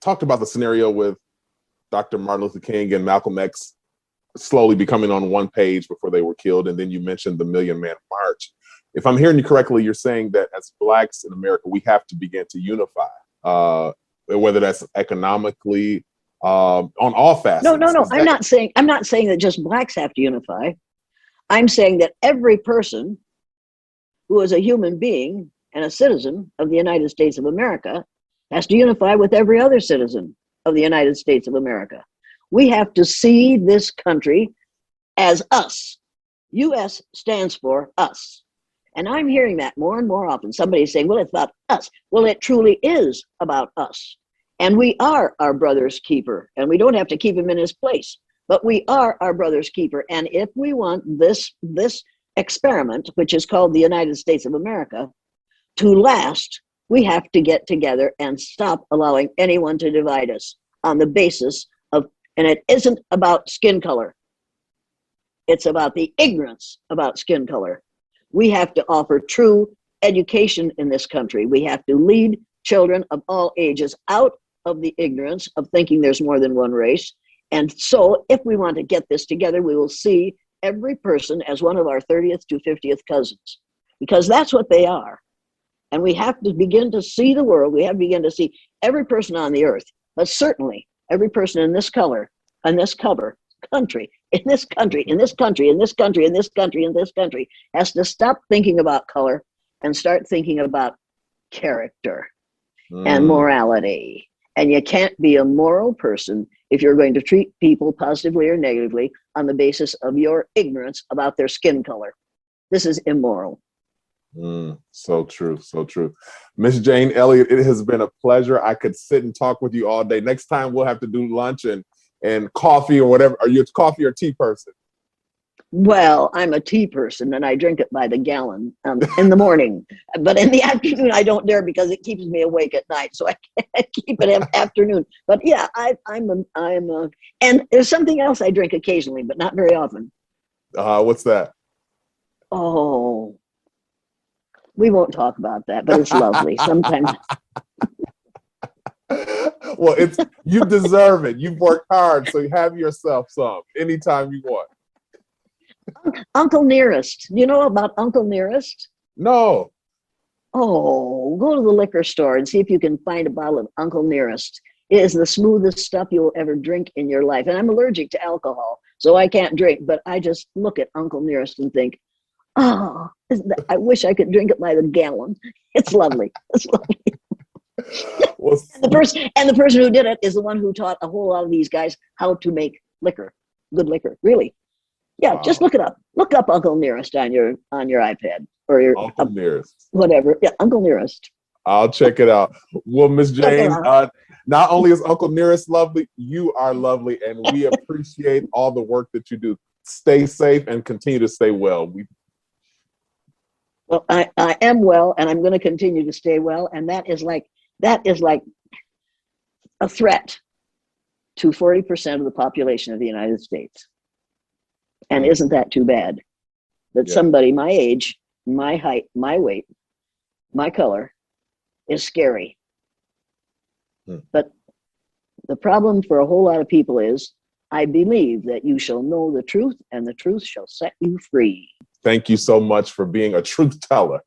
talked about the scenario with Dr. Martin Luther King and Malcolm X slowly becoming on one page before they were killed, and then you mentioned the Million Man March. If I'm hearing you correctly, you're saying that as Blacks in America, we have to begin to unify, whether that's economically, on all facets. No. I'm not saying that just Blacks have to unify. I'm saying that every person who is a human being and a citizen of the United States of America has to unify with every other citizen of the United States of America. We have to see this country as us. U.S. stands for us. And I'm hearing that more and more often. Somebody's saying, well, it's about us. Well, it truly is about us. And we are our brother's keeper. And we don't have to keep him in his place. But we are our brother's keeper. And if we want this experiment, which is called the United States of America, to last, we have to get together and stop allowing anyone to divide us on the basis of And it isn't about skin color. It's about the ignorance about skin color. We have to offer true education in this country. We have to lead children of all ages out of the ignorance of thinking there's more than one race. And so if we want to get this together, we will see every person as one of our 30th to 50th cousins, because that's what they are. And we have to begin to see the world. We have to begin to see every person on the earth, but certainly every person in this color, on this country, in this country, in this country, in this country, in this country, in this country, has to stop thinking about color and start thinking about character and morality. And you can't be a moral person if you're going to treat people positively or negatively on the basis of your ignorance about their skin color. This is immoral. So true. So true. Miss Jane Elliott, it has been a pleasure. I could sit and talk with you all day. Next time we'll have to do lunch and coffee or whatever. Are you a coffee or tea person? Well, I'm a tea person and I drink it by the gallon in the morning. But in the afternoon, I don't dare because it keeps me awake at night. So I can't keep it in afternoon. But yeah, and there's something else I drink occasionally, but not very often. What's that? Oh, we won't talk about that, but it's lovely. Sometimes. Well, you deserve it. You've worked hard, so you have yourself some anytime you want. Uncle Nearest. You know about Uncle Nearest? No. Oh, go to the liquor store and see if you can find a bottle of Uncle Nearest. It is the smoothest stuff you'll ever drink in your life. And I'm allergic to alcohol, so I can't drink, but I just look at Uncle Nearest and think, oh, I wish I could drink it by the gallon. It's lovely. It's lovely. Well, and the person who did it is the one who taught a whole lot of these guys how to make liquor, good liquor, really. Yeah, Just look it up. Look up Uncle Nearest on your iPad or your Uncle Nearest, whatever. Yeah, Uncle Nearest. I'll check it out. Well, Miss Jane, not only is Uncle Nearest lovely, you are lovely, and we appreciate all the work that you do. Stay safe and continue to stay well. Well, I am well, and I'm going to continue to stay well, and that is like a threat to 40% of the population of the United States. And isn't that too bad? That somebody my age, my height, my weight, my color is scary. But the problem for a whole lot of people is, I believe that you shall know the truth, and the truth shall set you free. Thank you so much for being a truth teller.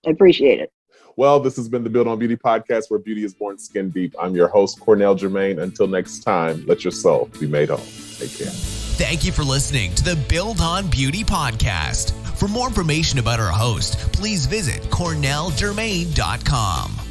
I appreciate it. Well, this has been the Build on Beauty podcast, where beauty is born skin deep. I'm your host, Cornell Jermaine. Until next time, let your soul be made whole. Take care. Thank you for listening to the Build on Beauty podcast. For more information about our host, please visit cornelljermaine.com.